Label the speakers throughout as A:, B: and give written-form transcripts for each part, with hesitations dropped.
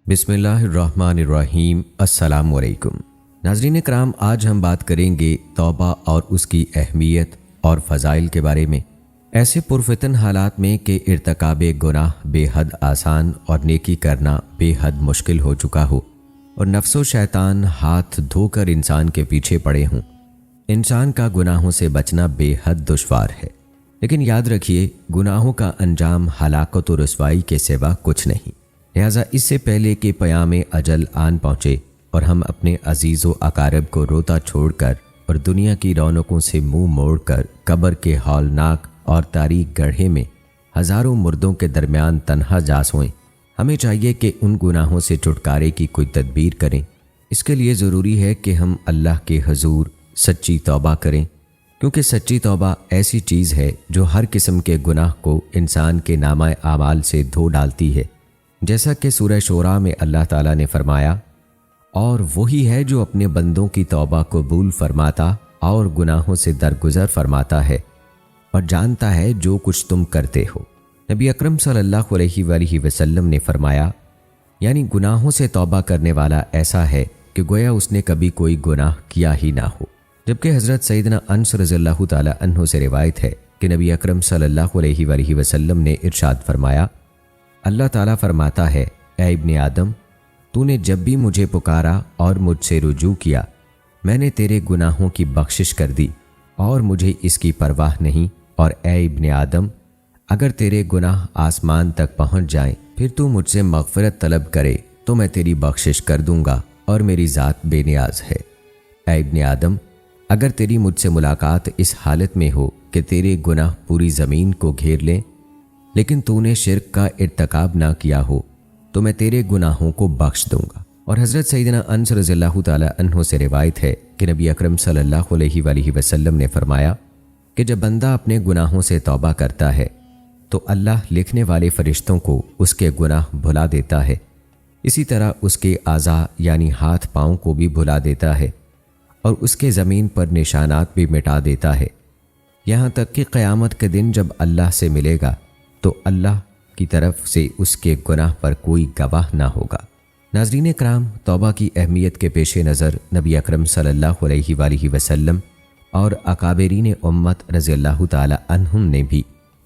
A: بسم اللہ الرحمن الرحیم۔ السلام علیکم ناظرین کرام، آج ہم بات کریں گے توبہ اور اس کی اہمیت اور فضائل کے بارے میں۔ ایسے پرفتن حالات میں کہ ارتکاب گناہ بے حد آسان اور نیکی کرنا بے حد مشکل ہو چکا ہو اور نفس و شیطان ہاتھ دھو کر انسان کے پیچھے پڑے ہوں، انسان کا گناہوں سے بچنا بے حد دشوار ہے۔ لیکن یاد رکھیے، گناہوں کا انجام ہلاکت و رسوائی کے سوا کچھ نہیں۔ لہٰذا اس سے پہلے کہ پیام اجل آن پہنچے اور ہم اپنے عزیز و اقارب کو روتا چھوڑ کر اور دنیا کی رونقوں سے منہ موڑ کر قبر کے ہولناک اور تاریک گڑھے میں ہزاروں مردوں کے درمیان تنہا جا سوئیں، ہمیں چاہیے کہ ان گناہوں سے چھٹکارے کی کوئی تدبیر کریں۔ اس کے لیے ضروری ہے کہ ہم اللہ کے حضور سچی توبہ کریں، کیونکہ سچی توبہ ایسی چیز ہے جو ہر قسم کے گناہ کو انسان کے نامہ اعمال سے دھو ڈالتی ہے۔ جیسا کہ سورہ شورا میں اللہ تعالیٰ نے فرمایا، اور وہی ہے جو اپنے بندوں کی توبہ قبول فرماتا اور گناہوں سے درگزر فرماتا ہے اور جانتا ہے جو کچھ تم کرتے ہو۔ نبی اکرم صلی اللہ علیہ وآلہ وسلم نے فرمایا، یعنی گناہوں سے توبہ کرنے والا ایسا ہے کہ گویا اس نے کبھی کوئی گناہ کیا ہی نہ ہو۔ جبکہ حضرت سیدنا انس رضی اللہ تعالیٰ عنہ سے روایت ہے کہ نبی اکرم صلی اللہ علیہ وآلہ وسلم نے ارشاد فرمایا، اللہ تعالیٰ فرماتا ہے، اے ابن آدم، تو نے جب بھی مجھے پکارا اور مجھ سے رجوع کیا، میں نے تیرے گناہوں کی بخشش کر دی اور مجھے اس کی پرواہ نہیں۔ اور اے ابن آدم، اگر تیرے گناہ آسمان تک پہنچ جائیں پھر تو مجھ سے مغفرت طلب کرے تو میں تیری بخشش کر دوں گا اور میری ذات بے نیاز ہے۔ اے ابن آدم، اگر تیری مجھ سے ملاقات اس حالت میں ہو کہ تیرے گناہ پوری زمین کو گھیر لیں لیکن تو نے شرک کا ارتکاب نہ کیا ہو تو میں تیرے گناہوں کو بخش دوں گا۔ اور حضرت سیدنا انس رضی اللہ تعالیٰ عنہ سے روایت ہے کہ نبی اکرم صلی اللہ علیہ وآلہ وسلم نے فرمایا کہ جب بندہ اپنے گناہوں سے توبہ کرتا ہے تو اللہ لکھنے والے فرشتوں کو اس کے گناہ بھلا دیتا ہے، اسی طرح اس کے اعضاء یعنی ہاتھ پاؤں کو بھی بھلا دیتا ہے اور اس کے زمین پر نشانات بھی مٹا دیتا ہے، یہاں تک کہ قیامت کے دن جب اللہ سے ملے گا تو اللہ کی طرف سے اس کے گناہ پر کوئی گواہ نہ ہوگا۔ ناظرین کرام، توبہ کی اہمیت کے پیش نظر نبی اکرم صلی اللہ علیہ وآلہ وسلم اور اکابرین امت رضی اللہ تعالی عنہم نے بھی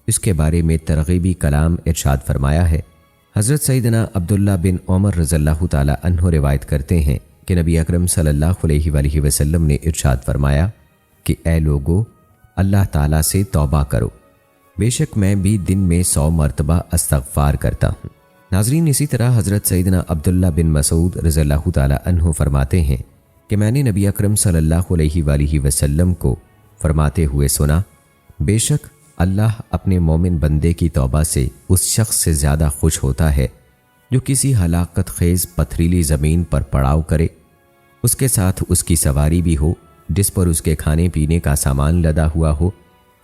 A: اس کے بارے میں ترغیبی کلام ارشاد فرمایا ہے۔ حضرت سیدنا عبداللہ بن عمر رضی اللہ تعالی عنہ روایت کرتے ہیں کہ نبی اکرم صلی اللہ علیہ وآلہ وسلم نے ارشاد فرمایا کہ اے لوگو، اللہ تعالیٰ سے توبہ کرو، بے شک میں بھی دن میں 100 مرتبہ استغفار کرتا ہوں۔ ناظرین، اسی طرح حضرت سیدنا عبداللہ بن مسعود رضی اللہ تعالی عنہ فرماتے ہیں کہ میں نے نبی اکرم صلی اللہ علیہ وآلہ وسلم کو فرماتے ہوئے سنا، بے شک اللہ اپنے مومن بندے کی توبہ سے اس شخص سے زیادہ خوش ہوتا ہے جو کسی ہلاکت خیز پتھریلی زمین پر پڑاؤ کرے، اس کے ساتھ اس کی سواری بھی ہو جس پر اس کے کھانے پینے کا سامان لدا ہوا ہو،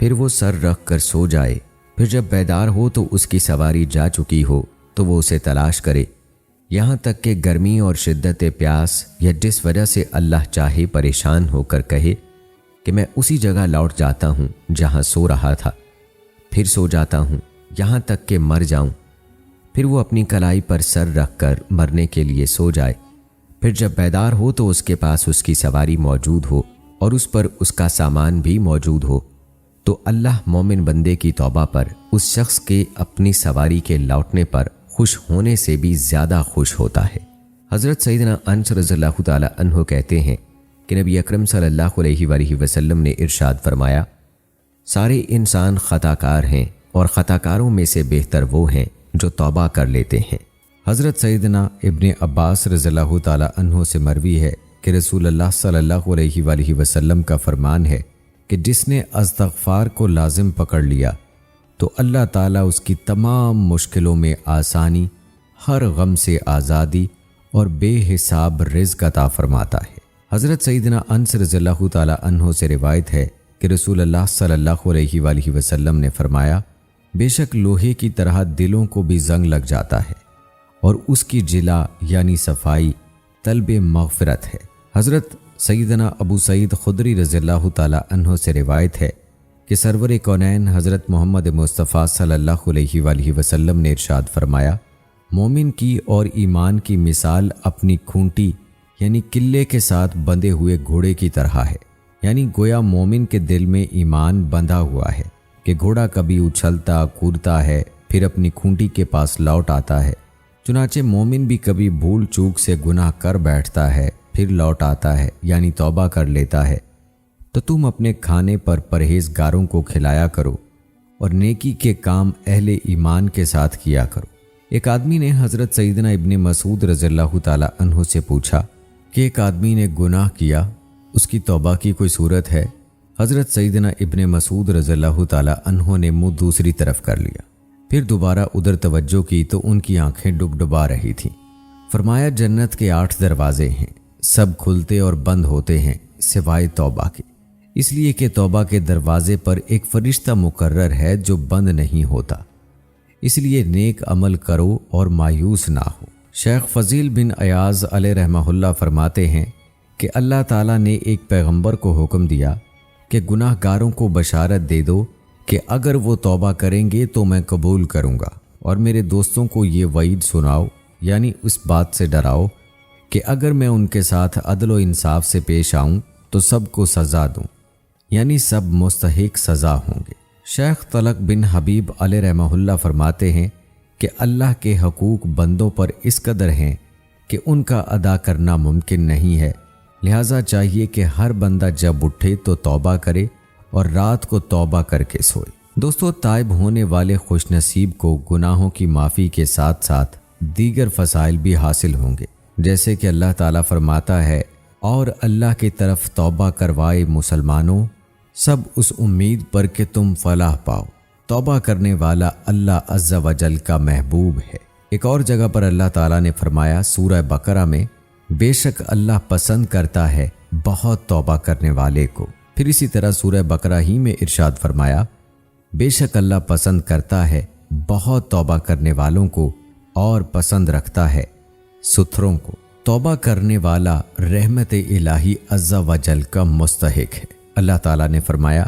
A: پھر وہ سر رکھ کر سو جائے، پھر جب بیدار ہو تو اس کی سواری جا چکی ہو تو وہ اسے تلاش کرے، یہاں تک کہ گرمی اور شدت پیاس یا جس وجہ سے اللہ چاہے پریشان ہو کر کہے کہ میں اسی جگہ لوٹ جاتا ہوں جہاں سو رہا تھا، پھر سو جاتا ہوں یہاں تک کہ مر جاؤں، پھر وہ اپنی کلائی پر سر رکھ کر مرنے کے لیے سو جائے، پھر جب بیدار ہو تو اس کے پاس اس کی سواری موجود ہو اور اس پر اس کا سامان بھی موجود ہو، تو اللہ مومن بندے کی توبہ پر اس شخص کے اپنی سواری کے لوٹنے پر خوش ہونے سے بھی زیادہ خوش ہوتا ہے۔ حضرت سیدنا انس رضی اللہ تعالی عنہ کہتے ہیں کہ نبی اکرم صلی اللہ علیہ وآلہ وسلم نے ارشاد فرمایا، سارے انسان خطا کار ہیں اور خطا کاروں میں سے بہتر وہ ہیں جو توبہ کر لیتے ہیں۔ حضرت سیدنا ابن عباس رضی اللہ تعالی عنہ سے مروی ہے کہ رسول اللہ صلی اللہ علیہ وآلہ وسلم کا فرمان ہے کہ جس نے استغفار کو لازم پکڑ لیا تو اللہ تعالیٰ اس کی تمام مشکلوں میں آسانی، ہر غم سے آزادی اور بے حساب رزق عطا فرماتا ہے۔ حضرت سیدنا انس رضی اللہ تعالیٰ عنہ سے روایت ہے کہ رسول اللہ صلی اللہ علیہ وآلہ وسلم نے فرمایا، بے شک لوہے کی طرح دلوں کو بھی زنگ لگ جاتا ہے اور اس کی جلا یعنی صفائی طلب مغفرت ہے۔ حضرت سیدنا ابو سعید خدری رضی اللہ تعالی عنہ سے روایت ہے کہ سرور کونین حضرت محمد مصطفیٰ صلی اللہ علیہ وآلہ وسلم نے ارشاد فرمایا، مومن کی اور ایمان کی مثال اپنی کھونٹی یعنی قلعے کے ساتھ بندھے ہوئے گھوڑے کی طرح ہے، یعنی گویا مومن کے دل میں ایمان بندھا ہوا ہے کہ گھوڑا کبھی اچھلتا کودتا ہے پھر اپنی کھونٹی کے پاس لوٹ آتا ہے، چنانچہ مومن بھی کبھی بھول چوک سے گناہ کر بیٹھتا ہے پھر لوٹ آتا ہے یعنی توبہ کر لیتا ہے۔ تو تم اپنے کھانے پر پرہیزگاروں کو کھلایا کرو اور نیکی کے کام اہل ایمان کے ساتھ کیا کرو۔ ایک آدمی نے حضرت سیدنا ابن مسعود رضی اللہ تعالی عنہ سے پوچھا کہ ایک آدمی نے گناہ کیا، اس کی توبہ کی کوئی صورت ہے؟ حضرت سیدنا ابن مسعود رضی اللہ تعالی عنہ نے منہ دوسری طرف کر لیا، پھر دوبارہ ادھر توجہ کی تو ان کی آنکھیں ڈبڈبا رہی تھیں۔ فرمایا جنت کے 8 دروازے ہیں، سب کھلتے اور بند ہوتے ہیں سوائے توبہ کے، اس لیے کہ توبہ کے دروازے پر ایک فرشتہ مقرر ہے جو بند نہیں ہوتا، اس لیے نیک عمل کرو اور مایوس نہ ہو۔ شیخ فضیل بن ایاز علیہ رحمہ اللہ فرماتے ہیں کہ اللہ تعالیٰ نے ایک پیغمبر کو حکم دیا کہ گناہ گاروں کو بشارت دے دو کہ اگر وہ توبہ کریں گے تو میں قبول کروں گا، اور میرے دوستوں کو یہ وعید سناؤ یعنی اس بات سے ڈراؤ کہ اگر میں ان کے ساتھ عدل و انصاف سے پیش آؤں تو سب کو سزا دوں، یعنی سب مستحق سزا ہوں گے۔ شیخ طلق بن حبیب علیہ رحمہ اللہ فرماتے ہیں کہ اللہ کے حقوق بندوں پر اس قدر ہیں کہ ان کا ادا کرنا ممکن نہیں ہے، لہٰذا چاہیے کہ ہر بندہ جب اٹھے تو توبہ کرے اور رات کو توبہ کر کے سوئے۔ دوستو، تائب ہونے والے خوش نصیب کو گناہوں کی معافی کے ساتھ ساتھ دیگر فضائل بھی حاصل ہوں گے، جیسے کہ اللہ تعالیٰ فرماتا ہے، اور اللہ کی طرف توبہ کروائے مسلمانوں، سب اس امید پر کہ تم فلاح پاؤ۔ توبہ کرنے والا اللہ عز و جل کا محبوب ہے۔ ایک اور جگہ پر اللہ تعالیٰ نے فرمایا سورہ بقرہ میں، بے شک اللہ پسند کرتا ہے بہت توبہ کرنے والے کو۔ پھر اسی طرح سورہ بقرہ ہی میں ارشاد فرمایا، بے شک اللہ پسند کرتا ہے بہت توبہ کرنے والوں کو اور پسند رکھتا ہے ستھروں کو۔ توبہ کرنے والا رحمت الہی عز و جل کا مستحق ہے۔ اللہ تعالیٰ نے فرمایا،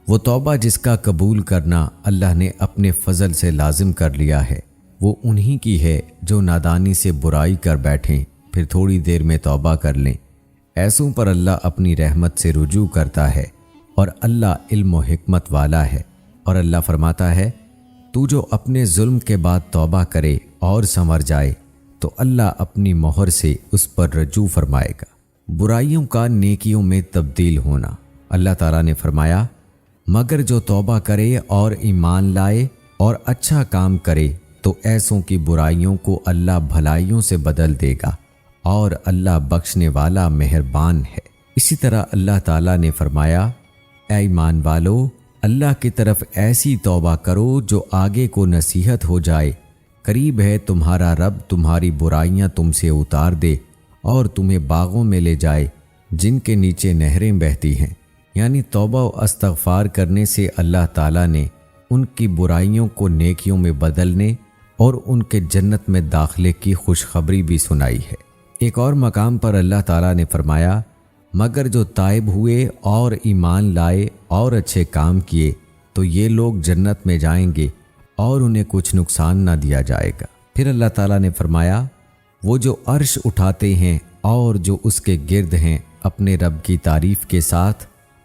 A: وہ توبہ جس کا قبول کرنا اللہ نے اپنے فضل سے لازم کر لیا ہے، وہ انہی کی ہے جو نادانی سے برائی کر بیٹھیں پھر تھوڑی دیر میں توبہ کر لیں۔ ایسوں پر اللہ اپنی رحمت سے رجوع کرتا ہے اور اللہ علم و حکمت والا ہے۔ اور اللہ فرماتا ہے، تو جو اپنے ظلم کے بعد توبہ کرے اور سنور جائے تو اللہ اپنی مہر سے اس پر رجوع فرمائے گا۔ برائیوں کا نیکیوں میں تبدیل ہونا۔ اللہ تعالیٰ نے فرمایا، مگر جو توبہ کرے اور ایمان لائے اور اچھا کام کرے تو ایسوں کی برائیوں کو اللہ بھلائیوں سے بدل دے گا، اور اللہ بخشنے والا مہربان ہے۔ اسی طرح اللہ تعالیٰ نے فرمایا، اے ایمان والو، اللہ کی طرف ایسی توبہ کرو جو آگے کو نصیحت ہو جائے، قریب ہے تمہارا رب تمہاری برائیاں تم سے اتار دے اور تمہیں باغوں میں لے جائے جن کے نیچے نہریں بہتی ہیں۔ یعنی توبہ و استغفار کرنے سے اللہ تعالیٰ نے ان کی برائیوں کو نیکیوں میں بدلنے اور ان کے جنت میں داخلے کی خوشخبری بھی سنائی ہے۔ ایک اور مقام پر اللہ تعالیٰ نے فرمایا، مگر جو تائب ہوئے اور ایمان لائے اور اچھے کام کیے تو یہ لوگ جنت میں جائیں گے اور انہیں کچھ نقصان نہ دیا جائے گا۔ پھر اللہ تعالیٰ نے فرمایا، وہ جو عرش اٹھاتے ہیں اور جو اس کے گرد ہیں اپنے رب کی تعریف کے ساتھ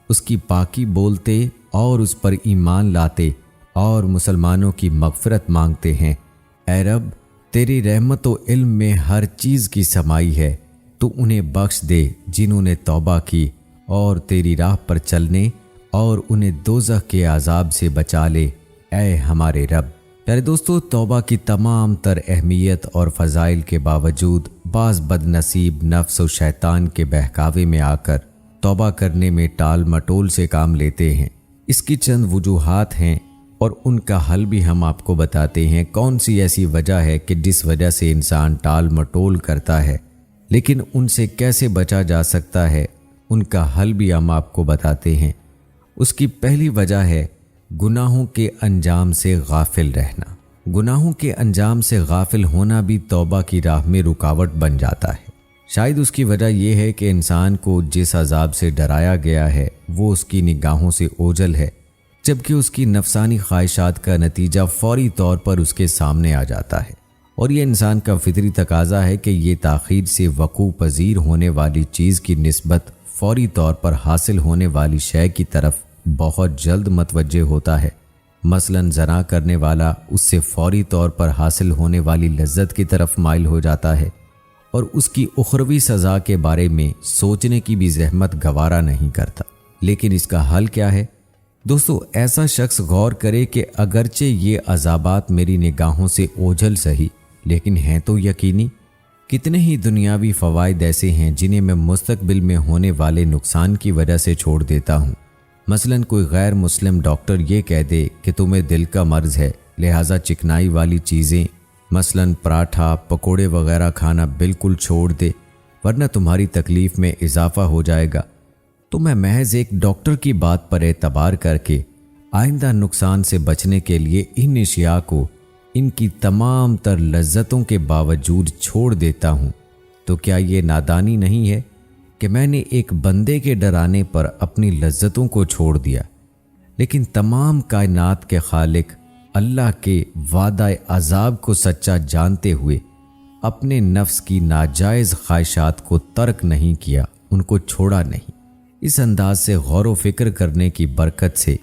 A: اس کی پاکی بولتے اور اس پر ایمان لاتے اور مسلمانوں کی مغفرت مانگتے ہیں، اے رب تیری رحمت و علم میں ہر چیز کی سمائی ہے، تو انہیں بخش دے جنہوں نے توبہ کی اور تیری راہ پر چلنے، اور انہیں دوزخ کے عذاب سے بچا لے، اے ہمارے رب۔ پیارے دوستو، توبہ کی تمام تر اہمیت اور فضائل کے باوجود بعض بد نصیب نفس و شیطان کے بہکاوے میں آ کر توبہ کرنے میں ٹال مٹول سے کام لیتے ہیں۔ اس کی چند وجوہات ہیں اور ان کا حل بھی ہم آپ کو بتاتے ہیں۔ کون سی ایسی وجہ ہے کہ جس وجہ سے انسان ٹال مٹول کرتا ہے، لیکن ان سے کیسے بچا جا سکتا ہے، ان کا حل بھی ہم آپ کو بتاتے ہیں۔ اس کی پہلی وجہ ہے گناہوں کے انجام سے غافل رہنا۔ گناہوں کے انجام سے غافل ہونا بھی توبہ کی راہ میں رکاوٹ بن جاتا ہے۔ شاید اس کی وجہ یہ ہے کہ انسان کو جس عذاب سے ڈرایا گیا ہے وہ اس کی نگاہوں سے اوجھل ہے، جبکہ اس کی نفسانی خواہشات کا نتیجہ فوری طور پر اس کے سامنے آ جاتا ہے، اور یہ انسان کا فطری تقاضا ہے کہ یہ تاخیر سے وقوع پذیر ہونے والی چیز کی نسبت فوری طور پر حاصل ہونے والی شے کی طرف بہت جلد متوجہ ہوتا ہے۔ مثلاً زنا کرنے والا اس سے فوری طور پر حاصل ہونے والی لذت کی طرف مائل ہو جاتا ہے اور اس کی اخروی سزا کے بارے میں سوچنے کی بھی زحمت گوارا نہیں کرتا۔ لیکن اس کا حل کیا ہے؟ دوستو، ایسا شخص غور کرے کہ اگرچہ یہ عذابات میری نگاہوں سے اوجھل سہی لیکن ہیں تو یقینی۔ کتنے ہی دنیاوی فوائد ایسے ہیں جنہیں میں مستقبل میں ہونے والے نقصان کی وجہ سے چھوڑ دیتا ہوں۔ مثلاً کوئی غیر مسلم ڈاکٹر یہ کہہ دے کہ تمہیں دل کا مرض ہے، لہٰذا چکنائی والی چیزیں مثلاً پراٹھا، پکوڑے وغیرہ کھانا بالکل چھوڑ دے ورنہ تمہاری تکلیف میں اضافہ ہو جائے گا، تو میں محض ایک ڈاکٹر کی بات پر اعتبار کر کے آئندہ نقصان سے بچنے کے لیے ان اشیاء کو ان کی تمام تر لذتوں کے باوجود چھوڑ دیتا ہوں۔ تو کیا یہ نادانی نہیں ہے کہ میں نے ایک بندے کے ڈرانے پر اپنی لذتوں کو چھوڑ دیا، لیکن تمام کائنات کے خالق اللہ کے وعدہ عذاب کو سچا جانتے ہوئے اپنے نفس کی ناجائز خواہشات کو ترک نہیں کیا، ان کو چھوڑا نہیں۔ اس انداز سے غور و فکر کرنے کی برکت سے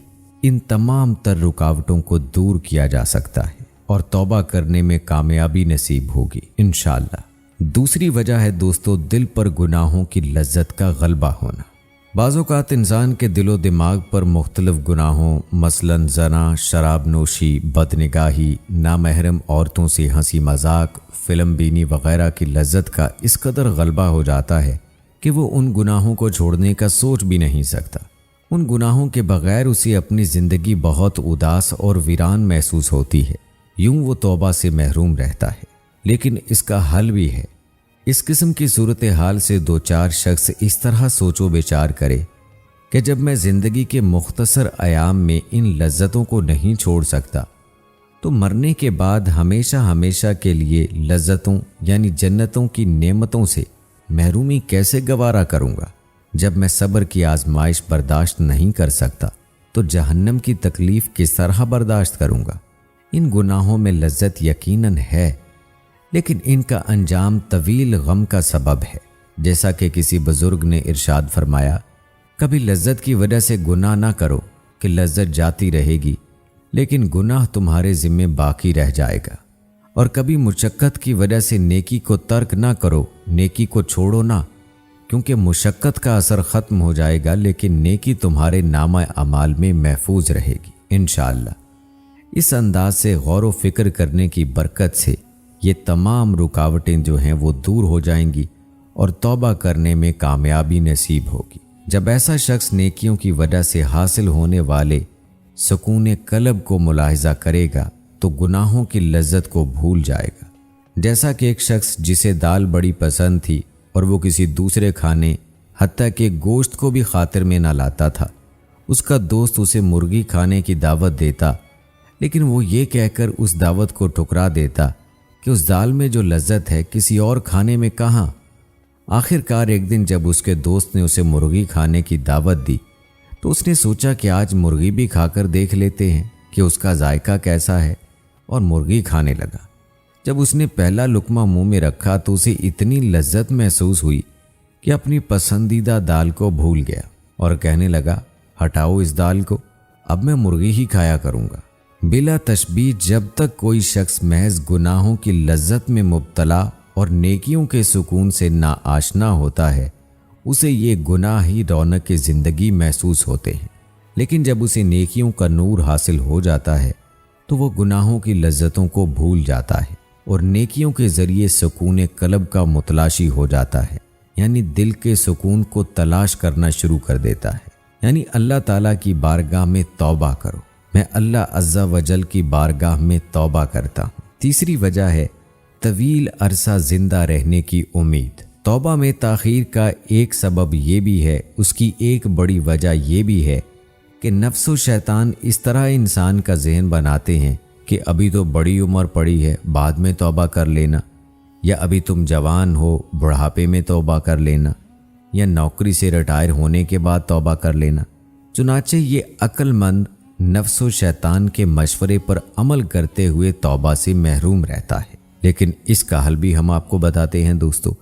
A: ان تمام تر رکاوٹوں کو دور کیا جا سکتا ہے اور توبہ کرنے میں کامیابی نصیب ہوگی انشاءاللہ۔ دوسری وجہ ہے دوستو دل پر گناہوں کی لذت کا غلبہ ہونا۔ بعض اوقات انسان کے دل و دماغ پر مختلف گناہوں مثلاً زنا، شراب نوشی، بدنگاہی، نامحرم عورتوں سے ہنسی مذاق، فلم بینی وغیرہ کی لذت کا اس قدر غلبہ ہو جاتا ہے کہ وہ ان گناہوں کو چھوڑنے کا سوچ بھی نہیں سکتا۔ ان گناہوں کے بغیر اسے اپنی زندگی بہت اداس اور ویران محسوس ہوتی ہے، یوں وہ توبہ سے محروم رہتا ہے۔ لیکن اس کا حل بھی ہے۔ اس قسم کی صورتحال سے دو چار شخص اس طرح سوچ و بچار کرے کہ جب میں زندگی کے مختصر ایام میں ان لذتوں کو نہیں چھوڑ سکتا تو مرنے کے بعد ہمیشہ ہمیشہ کے لیے لذتوں یعنی جنتوں کی نعمتوں سے محرومی کیسے گوارا کروں گا؟ جب میں صبر کی آزمائش برداشت نہیں کر سکتا تو جہنم کی تکلیف کس طرح برداشت کروں گا؟ ان گناہوں میں لذت یقیناً ہے، لیکن ان کا انجام طویل غم کا سبب ہے۔ جیسا کہ کسی بزرگ نے ارشاد فرمایا، کبھی لذت کی وجہ سے گناہ نہ کرو کہ لذت جاتی رہے گی لیکن گناہ تمہارے ذمے باقی رہ جائے گا، اور کبھی مشقت کی وجہ سے نیکی کو ترک نہ کرو، نیکی کو چھوڑو نہ، کیونکہ مشقت کا اثر ختم ہو جائے گا لیکن نیکی تمہارے نامہ اعمال میں محفوظ رہے گی انشاءاللہ۔ اس انداز سے غور و فکر کرنے کی برکت سے یہ تمام رکاوٹیں جو ہیں وہ دور ہو جائیں گی اور توبہ کرنے میں کامیابی نصیب ہوگی۔ جب ایسا شخص نیکیوں کی وجہ سے حاصل ہونے والے سکون قلب کو ملاحظہ کرے گا تو گناہوں کی لذت کو بھول جائے گا۔ جیسا کہ ایک شخص جسے دال بڑی پسند تھی اور وہ کسی دوسرے کھانے حتیٰ کہ گوشت کو بھی خاطر میں نہ لاتا تھا، اس کا دوست اسے مرغی کھانے کی دعوت دیتا، لیکن وہ یہ کہہ کر اس دعوت کو ٹھکرا دیتا کہ اس دال میں جو لذت ہے کسی اور کھانے میں کہاں۔ آخر کار ایک دن جب اس کے دوست نے اسے مرغی کھانے کی دعوت دی تو اس نے سوچا کہ آج مرغی بھی کھا کر دیکھ لیتے ہیں کہ اس کا ذائقہ کیسا ہے، اور مرغی کھانے لگا۔ جب اس نے پہلا لقمہ منہ میں رکھا تو اسے اتنی لذت محسوس ہوئی کہ اپنی پسندیدہ دال کو بھول گیا اور کہنے لگا، ہٹاؤ اس دال کو، اب میں مرغی ہی کھایا کروں گا۔ بلا تشبیہ جب تک کوئی شخص محض گناہوں کی لذت میں مبتلا اور نیکیوں کے سکون سے ناآشنا ہوتا ہے، اسے یہ گناہ ہی رونق کی زندگی محسوس ہوتے ہیں، لیکن جب اسے نیکیوں کا نور حاصل ہو جاتا ہے تو وہ گناہوں کی لذتوں کو بھول جاتا ہے اور نیکیوں کے ذریعے سکون قلب کا متلاشی ہو جاتا ہے، یعنی دل کے سکون کو تلاش کرنا شروع کر دیتا ہے۔ یعنی اللہ تعالیٰ کی بارگاہ میں توبہ کرو، میں اللہ عز و جل کی بارگاہ میں توبہ کرتا ہوں۔ تیسری وجہ ہے طویل عرصہ زندہ رہنے کی امید۔ توبہ میں تاخیر کا ایک سبب یہ بھی ہے، اس کی ایک بڑی وجہ یہ بھی ہے کہ نفس و شیطان اس طرح انسان کا ذہن بناتے ہیں کہ ابھی تو بڑی عمر پڑی ہے، بعد میں توبہ کر لینا، یا ابھی تم جوان ہو، بڑھاپے میں توبہ کر لینا، یا نوکری سے ریٹائر ہونے کے بعد توبہ کر لینا۔ چنانچہ یہ عقل مند نفس و شیطان کے مشورے پر عمل کرتے ہوئے توبہ سے محروم رہتا ہے۔ لیکن اس کا حل بھی ہم آپ کو بتاتے ہیں دوستو۔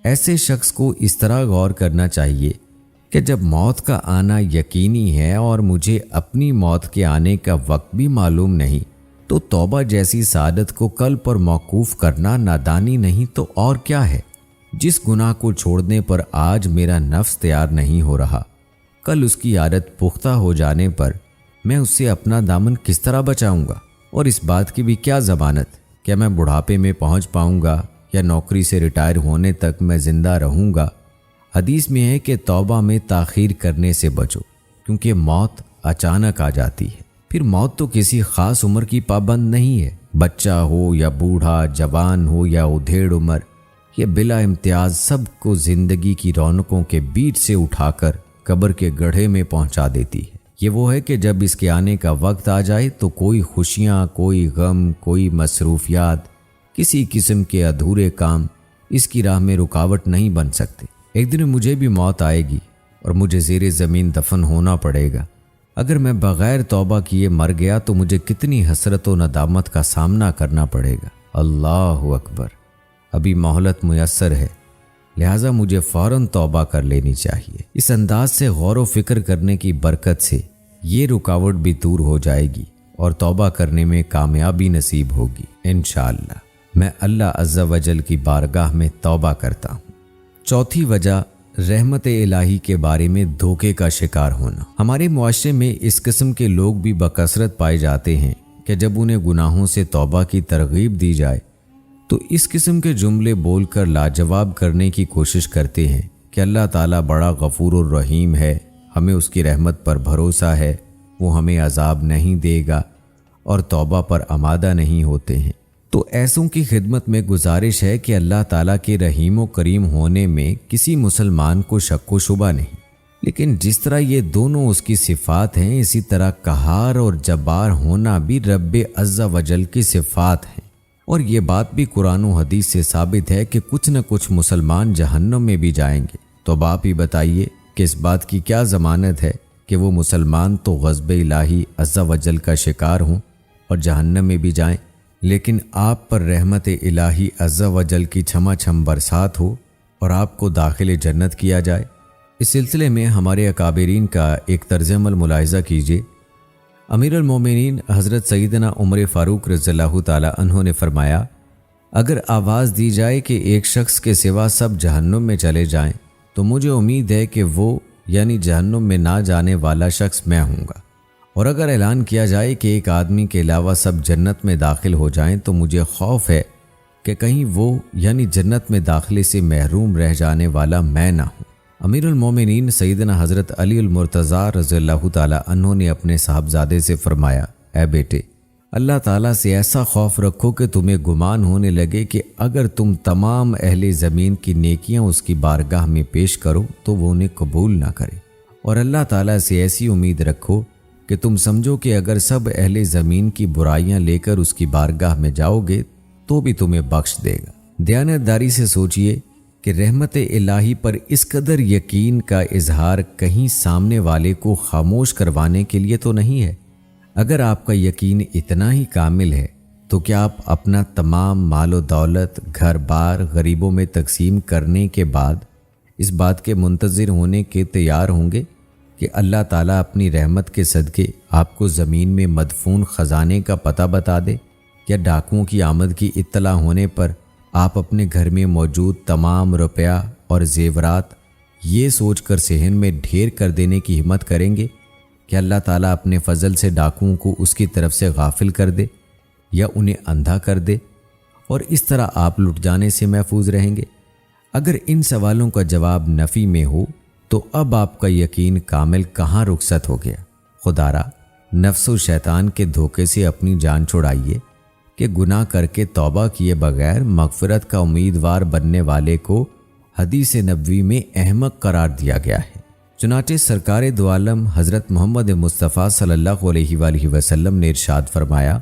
A: ایسے شخص کو اس طرح غور کرنا چاہیے کہ جب موت کا آنا یقینی ہے اور مجھے اپنی موت کے آنے کا وقت بھی معلوم نہیں، تو توبہ جیسی سعادت کو کل پر موقوف کرنا نادانی نہیں تو اور کیا ہے؟ جس گناہ کو چھوڑنے پر آج میرا نفس تیار نہیں ہو رہا، کل اس کی عادت پختہ ہو جانے پر میں اس سے اپنا دامن کس طرح بچاؤں گا؟ اور اس بات کی بھی کیا ضمانت کہ میں بڑھاپے میں پہنچ پاؤں گا یا نوکری سے ریٹائر ہونے تک میں زندہ رہوں گا؟ حدیث میں ہے کہ توبہ میں تاخیر کرنے سے بچو، کیونکہ موت اچانک آ جاتی ہے۔ پھر موت تو کسی خاص عمر کی پابند نہیں ہے، بچہ ہو یا بوڑھا، جوان ہو یا ادھیڑ عمر، یہ بلا امتیاز سب کو زندگی کی رونقوں کے بیچ سے اٹھا کر قبر کے گڑھے میں پہنچا دیتی ہے۔ یہ وہ ہے کہ جب اس کے آنے کا وقت آ جائے تو کوئی خوشیاں، کوئی غم، کوئی مصروفیات، کسی قسم کے ادھورے کام اس کی راہ میں رکاوٹ نہیں بن سکتے۔ ایک دن مجھے بھی موت آئے گی اور مجھے زیر زمین دفن ہونا پڑے گا۔ اگر میں بغیر توبہ کیے مر گیا تو مجھے کتنی حسرت و ندامت کا سامنا کرنا پڑے گا۔ اللہ اکبر! ابھی مہلت میسر ہے، لہٰذا مجھے فوراً توبہ کر لینی چاہیے۔ اس انداز سے غور و فکر کرنے کی برکت سے یہ رکاوٹ بھی دور ہو جائے گی اور توبہ کرنے میں کامیابی نصیب ہوگی انشاءاللہ۔ میں اللہ عز و جل کی بارگاہ میں توبہ کرتا ہوں۔ چوتھی وجہ رحمت الہی کے بارے میں دھوکے کا شکار ہونا۔ ہمارے معاشرے میں اس قسم کے لوگ بھی بکثرت پائے جاتے ہیں کہ جب انہیں گناہوں سے توبہ کی ترغیب دی جائے تو اس قسم کے جملے بول کر لاجواب کرنے کی کوشش کرتے ہیں کہ اللہ تعالیٰ بڑا غفور الرحیم ہے، ہمیں اس کی رحمت پر بھروسہ ہے، وہ ہمیں عذاب نہیں دے گا، اور توبہ پر آمادہ نہیں ہوتے ہیں۔ تو ایسوں کی خدمت میں گزارش ہے کہ اللہ تعالیٰ کے رحیم و کریم ہونے میں کسی مسلمان کو شک و شبہ نہیں، لیکن جس طرح یہ دونوں اس کی صفات ہیں، اسی طرح قہار اور جبار ہونا بھی رب عز و جل کی صفات ہیں۔ اور یہ بات بھی قرآن و حدیث سے ثابت ہے کہ کچھ نہ کچھ مسلمان جہنم میں بھی جائیں گے۔ تو اب آپ ہی بتائیے کہ اس بات کی کیا ضمانت ہے کہ وہ مسلمان تو غضب الہی عز و جل کا شکار ہوں اور جہنم میں بھی جائیں، لیکن آپ پر رحمت الہی عز و جل کی چھما چھم برسات ہو اور آپ کو داخل جنت کیا جائے؟ اس سلسلے میں ہمارے اکابرین کا ایک طرز عمل ملاحظہ کیجیے۔ امیر المومنین حضرت سیدنا عمر فاروق رضی اللہ تعالی عنہ نے فرمایا، اگر آواز دی جائے کہ ایک شخص کے سوا سب جہنم میں چلے جائیں تو مجھے امید ہے کہ وہ یعنی جہنم میں نہ جانے والا شخص میں ہوں گا، اور اگر اعلان کیا جائے کہ ایک آدمی کے علاوہ سب جنت میں داخل ہو جائیں تو مجھے خوف ہے کہ کہیں وہ یعنی جنت میں داخلے سے محروم رہ جانے والا میں نہ ہوں۔ امیر المومنین سیدنا حضرت علی المرتضیٰ رضی اللہ تعالی عنہ نے اپنے صاحبزادے سے فرمایا، اے بیٹے، اللہ تعالیٰ سے ایسا خوف رکھو کہ تمہیں گمان ہونے لگے کہ اگر تم تمام اہل زمین کی نیکیاں اس کی بارگاہ میں پیش کرو تو وہ انہیں قبول نہ کرے، اور اللہ تعالیٰ سے ایسی امید رکھو کہ تم سمجھو کہ اگر سب اہل زمین کی برائیاں لے کر اس کی بارگاہ میں جاؤ گے تو بھی تمہیں بخش دے گا۔ دیانتداری سے سوچئے کہ رحمت الہی پر اس قدر یقین کا اظہار کہیں سامنے والے کو خاموش کروانے کے لیے تو نہیں ہے۔ اگر آپ کا یقین اتنا ہی کامل ہے تو کیا آپ اپنا تمام مال و دولت گھر بار غریبوں میں تقسیم کرنے کے بعد اس بات کے منتظر ہونے کے تیار ہوں گے کہ اللہ تعالیٰ اپنی رحمت کے صدقے آپ کو زمین میں مدفون خزانے کا پتہ بتا دے، یا ڈاکوؤں کی آمد کی اطلاع ہونے پر آپ اپنے گھر میں موجود تمام روپیہ اور زیورات یہ سوچ کر صحن میں ڈھیر کر دینے کی ہمت کریں گے کہ اللہ تعالیٰ اپنے فضل سے ڈاکوؤں کو اس کی طرف سے غافل کر دے یا انہیں اندھا کر دے اور اس طرح آپ لٹ جانے سے محفوظ رہیں گے؟ اگر ان سوالوں کا جواب نفی میں ہو تو اب آپ کا یقین کامل کہاں رخصت ہو گیا؟ خدارا نفس و شیطان کے دھوکے سے اپنی جان چھڑائیے کہ گناہ کر کے توبہ کیے بغیر مغفرت کا امیدوار بننے والے کو حدیث نبوی میں احمق قرار دیا گیا ہے۔ چنانچہ سرکار دو عالم حضرت محمد مصطفیٰ صلی اللہ علیہ وآلہ وسلم نے ارشاد فرمایا،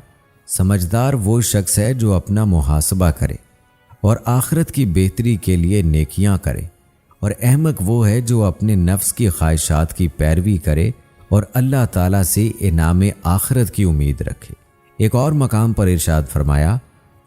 A: سمجھدار وہ شخص ہے جو اپنا محاسبہ کرے اور آخرت کی بہتری کے لیے نیکیاں کرے، اور احمق وہ ہے جو اپنے نفس کی خواہشات کی پیروی کرے اور اللہ تعالیٰ سے انعام آخرت کی امید رکھے۔ ایک اور مقام پر ارشاد فرمایا،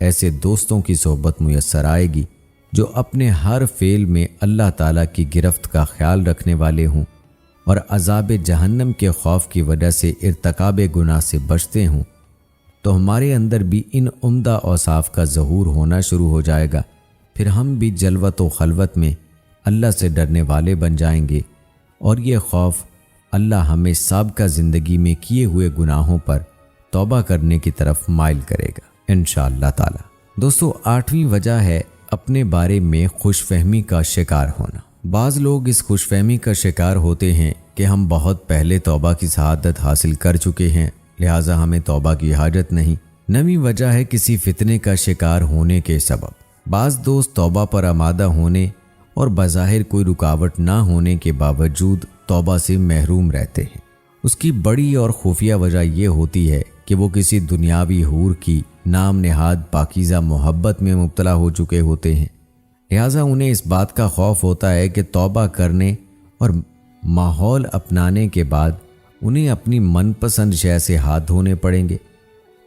A: ایسے دوستوں کی صحبت میسر آئے گی جو اپنے ہر فعل میں اللہ تعالیٰ کی گرفت کا خیال رکھنے والے ہوں اور عذاب جہنم کے خوف کی وجہ سے ارتکاب گناہ سے بچتے ہوں، تو ہمارے اندر بھی ان عمدہ اوصاف کا ظہور ہونا شروع ہو جائے گا۔ پھر ہم بھی جلوت و خلوت میں اللہ سے ڈرنے والے بن جائیں گے، اور یہ خوف اللہ ہمیں سابقہ زندگی میں کیے ہوئے گناہوں پر توبہ کرنے کی طرف مائل کرے گا انشاءاللہ تعالی۔ دوستو، 8ویں وجہ ہے اپنے بارے میں خوش فہمی کا شکار ہونا۔ بعض لوگ اس خوش فہمی کا شکار ہوتے ہیں کہ ہم بہت پہلے توبہ کی سعادت حاصل کر چکے ہیں، لہٰذا ہمیں توبہ کی حاجت نہیں۔ 9ویں وجہ ہے کسی فتنے کا شکار ہونے کے سبب۔ بعض دوست توبہ پر آمادہ ہونے اور بظاہر کوئی رکاوٹ نہ ہونے کے باوجود توبہ سے محروم رہتے ہیں۔ اس کی بڑی اور خفیہ وجہ یہ ہوتی ہے کہ وہ کسی دنیاوی حور کی نام نہاد پاکیزہ محبت میں مبتلا ہو چکے ہوتے ہیں، لہٰذا انہیں اس بات کا خوف ہوتا ہے کہ توبہ کرنے اور ماحول اپنانے کے بعد انہیں اپنی من پسند شے سے ہاتھ دھونے پڑیں گے،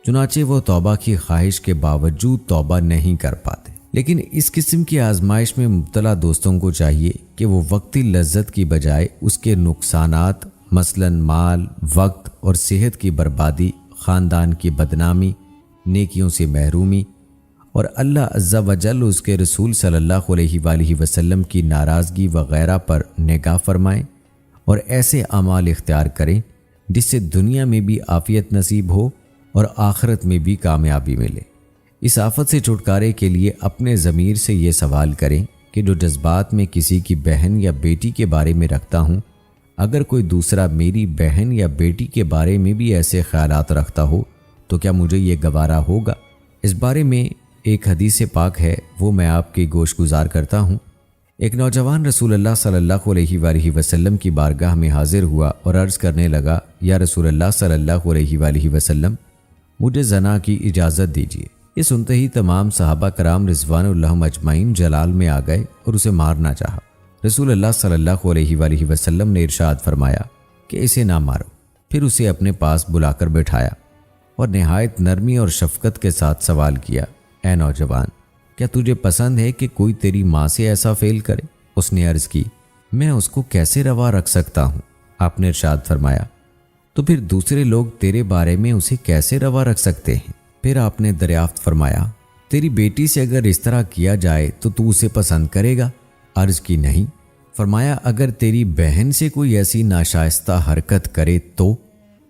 A: چنانچہ وہ توبہ کی خواہش کے باوجود توبہ نہیں کر پاتے۔ لیکن اس قسم کی آزمائش میں مبتلا دوستوں کو چاہیے کہ وہ وقتی لذت کی بجائے اس کے نقصانات، مثلاً مال، وقت اور صحت کی بربادی، خاندان کی بدنامی، نیکیوں سے محرومی اور اللہ عز و جل اس کے رسول صلی اللہ علیہ وآلہ وسلم کی ناراضگی وغیرہ پر نگاہ فرمائیں اور ایسے اعمال اختیار کریں جس سے دنیا میں بھی عافیت نصیب ہو اور آخرت میں بھی کامیابی ملے۔ اس آفت سے چھٹکارے کے لیے اپنے ضمیر سے یہ سوال کریں کہ جو جذبات میں کسی کی بہن یا بیٹی کے بارے میں رکھتا ہوں، اگر کوئی دوسرا میری بہن یا بیٹی کے بارے میں بھی ایسے خیالات رکھتا ہو تو کیا مجھے یہ گوارا ہوگا؟ اس بارے میں ایک حدیث پاک ہے، وہ میں آپ کی گوش گزار کرتا ہوں۔ ایک نوجوان رسول اللہ صلی اللہ علیہ وآلہ وسلم کی بارگاہ میں حاضر ہوا اور عرض کرنے لگا، یا رسول اللہ صلی اللہ علیہ وآلہ وسلم، مجھے زنا کی اجازت دیجیے۔ یہ سنتے ہی تمام صحابہ کرام رضوان اللہ اجمعین جلال میں آ گئے اور اسے مارنا چاہا۔ رسول اللہ صلی اللہ علیہ وآلہ وسلم نے ارشاد فرمایا کہ اسے نہ مارو، پھر اسے اپنے پاس بلا کر بٹھایا اور نہایت نرمی اور شفقت کے ساتھ سوال کیا، اے نوجوان، کیا تجھے پسند ہے کہ کوئی تیری ماں سے ایسا فعل کرے؟ اس نے عرض کی، میں اس کو کیسے روا رکھ سکتا ہوں؟ آپ نے ارشاد فرمایا، تو پھر دوسرے لوگ تیرے بارے میں اسے کیسے روا رکھ سکتے ہیں؟ پھر آپ نے دریافت فرمایا، تیری بیٹی سے اگر اس طرح کیا جائے تو اسے پسند کرے گا؟ عرض کی نہیں۔ فرمایا، اگر تیری بہن سے کوئی ایسی ناشائستہ حرکت کرے تو،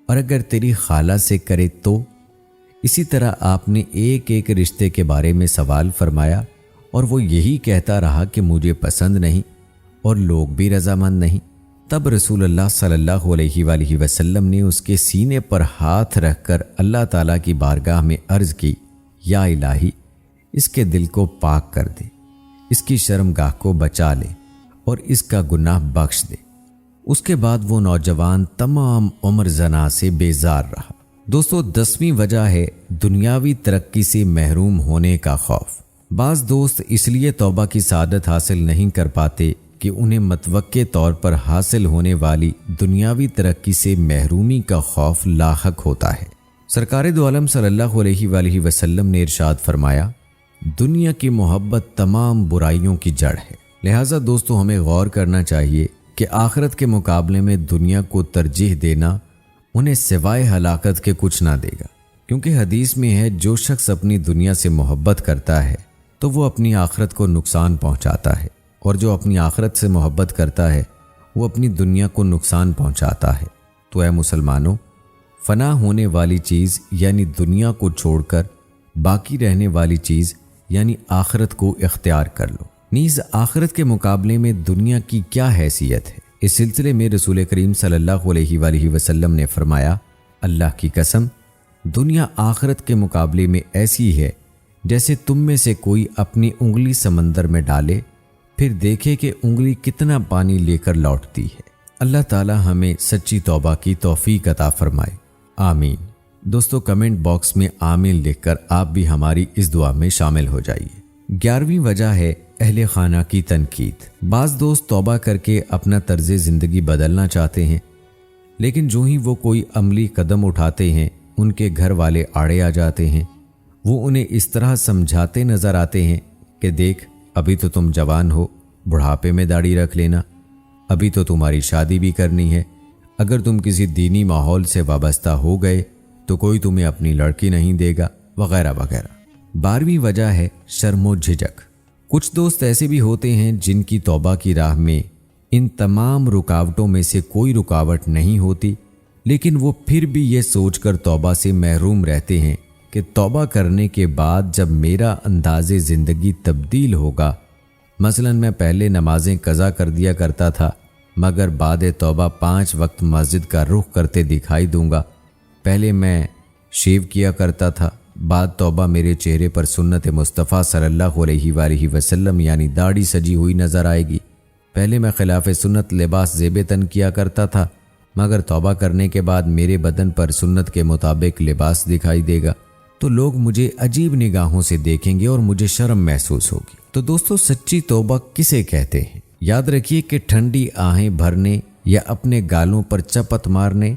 A: اور اگر تیری خالہ سے کرے تو؟ اسی طرح آپ نے ایک ایک رشتے کے بارے میں سوال فرمایا اور وہ یہی کہتا رہا کہ مجھے پسند نہیں اور لوگ بھی رضامند نہیں۔ تب رسول اللہ صلی اللہ علیہ وآلہ وسلم نے اس کے سینے پر ہاتھ رکھ کر اللہ تعالیٰ کی بارگاہ میں عرض کی، یا الہی، اس کے دل کو پاک کر دے، اس کی شرمگاہ کو بچا لے اور اس کا گناہ بخش دے۔ اس کے بعد وہ نوجوان تمام عمر زنا سے بیزار رہا۔ دوستو، 10ویں وجہ ہے دنیاوی ترقی سے محروم ہونے کا خوف۔ بعض دوست اس لیے توبہ کی سعادت حاصل نہیں کر پاتے کہ انہیں متوقع طور پر حاصل ہونے والی دنیاوی ترقی سے محرومی کا خوف لاحق ہوتا ہے۔ سرکار دو عالم صلی اللہ علیہ وآلہ وسلم نے ارشاد فرمایا، دنیا کی محبت تمام برائیوں کی جڑ ہے۔ لہٰذا دوستو، ہمیں غور کرنا چاہیے کہ آخرت کے مقابلے میں دنیا کو ترجیح دینا انہیں سوائے ہلاکت کے کچھ نہ دے گا، کیونکہ حدیث میں ہے، جو شخص اپنی دنیا سے محبت کرتا ہے تو وہ اپنی آخرت کو نقصان پہنچاتا ہے، اور جو اپنی آخرت سے محبت کرتا ہے وہ اپنی دنیا کو نقصان پہنچاتا ہے۔ تو اے مسلمانوں، فنا ہونے والی چیز یعنی دنیا کو چھوڑ کر باقی رہنے والی چیز یعنی آخرت کو اختیار کر لو۔ نیز آخرت کے مقابلے میں دنیا کی کیا حیثیت ہے؟ اس سلسلے میں رسول کریم صلی اللہ علیہ وآلہ وسلم نے فرمایا، اللہ کی قسم، دنیا آخرت کے مقابلے میں ایسی ہے جیسے تم میں سے کوئی اپنی انگلی سمندر میں ڈالے، پھر دیکھے کہ انگلی کتنا پانی لے کر لوٹتی ہے۔ اللہ تعالی ہمیں سچی توبہ کی توفیق عطا فرمائے، آمین۔ دوستو، کمنٹ باکس میں آمین لکھ کر آپ بھی ہماری اس دعا میں شامل ہو جائیے۔ 11ویں وجہ ہے اہل خانہ کی تنقید۔ بعض دوست توبہ کر کے اپنا طرز زندگی بدلنا چاہتے ہیں، لیکن جو ہی وہ کوئی عملی قدم اٹھاتے ہیں ان کے گھر والے آڑے آ جاتے ہیں، وہ انہیں اس طرح سمجھاتے نظر آتے ہیں کہ دیکھ ابھی تو تم جوان ہو، بڑھاپے میں داڑھی رکھ لینا، ابھی تو تمہاری شادی بھی کرنی ہے، اگر تم کسی دینی ماحول سے وابستہ ہو گئے تو کوئی تمہیں اپنی لڑکی نہیں دے گا، وغیرہ وغیرہ۔ 12ویں وجہ ہے شرم و جھجک۔ کچھ دوست ایسے بھی ہوتے ہیں جن کی توبہ کی راہ میں ان تمام رکاوٹوں میں سے کوئی رکاوٹ نہیں ہوتی، لیکن وہ پھر بھی یہ سوچ کر توبہ سے محروم رہتے ہیں کہ توبہ کرنے کے بعد جب میرا انداز زندگی تبدیل ہوگا، مثلا میں پہلے نمازیں قضا کر دیا کرتا تھا مگر بعد توبہ 5 وقت مسجد کا رخ کرتے دکھائی دوں گا، پہلے میں شیو کیا کرتا تھا، بعد توبہ میرے چہرے پر سنت مصطفیٰ صلی اللہ علیہ وآلہ وسلم یعنی داڑھی سجی ہوئی نظر آئے گی، پہلے میں خلاف سنت لباس زیب تن کیا کرتا تھا مگر توبہ کرنے کے بعد میرے بدن پر سنت کے مطابق لباس دکھائی دے گا، تو لوگ مجھے عجیب نگاہوں سے دیکھیں گے اور مجھے شرم محسوس ہوگی۔ تو دوستو، سچی توبہ کسے کہتے ہیں؟ یاد رکھیے کہ ٹھنڈی آہیں بھرنے یا اپنے گالوں پر چپت مارنے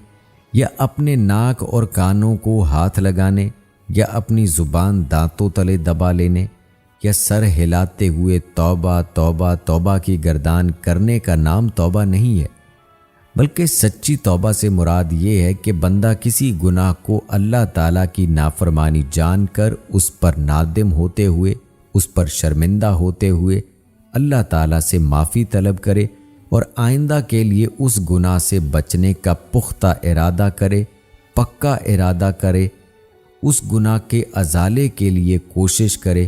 A: یا اپنے ناک اور کانوں کو ہاتھ لگانے یا اپنی زبان دانتوں تلے دبا لینے یا سر ہلاتے ہوئے توبہ توبہ توبہ کی گردان کرنے کا نام توبہ نہیں ہے، بلکہ سچی توبہ سے مراد یہ ہے کہ بندہ کسی گناہ کو اللہ تعالیٰ کی نافرمانی جان کر اس پر نادم ہوتے ہوئے، اس پر شرمندہ ہوتے ہوئے اللہ تعالیٰ سے معافی طلب کرے اور آئندہ کے لیے اس گناہ سے بچنے کا پختہ ارادہ کرے، پکا ارادہ کرے، اس گناہ کے ازالے کے لیے کوشش کرے،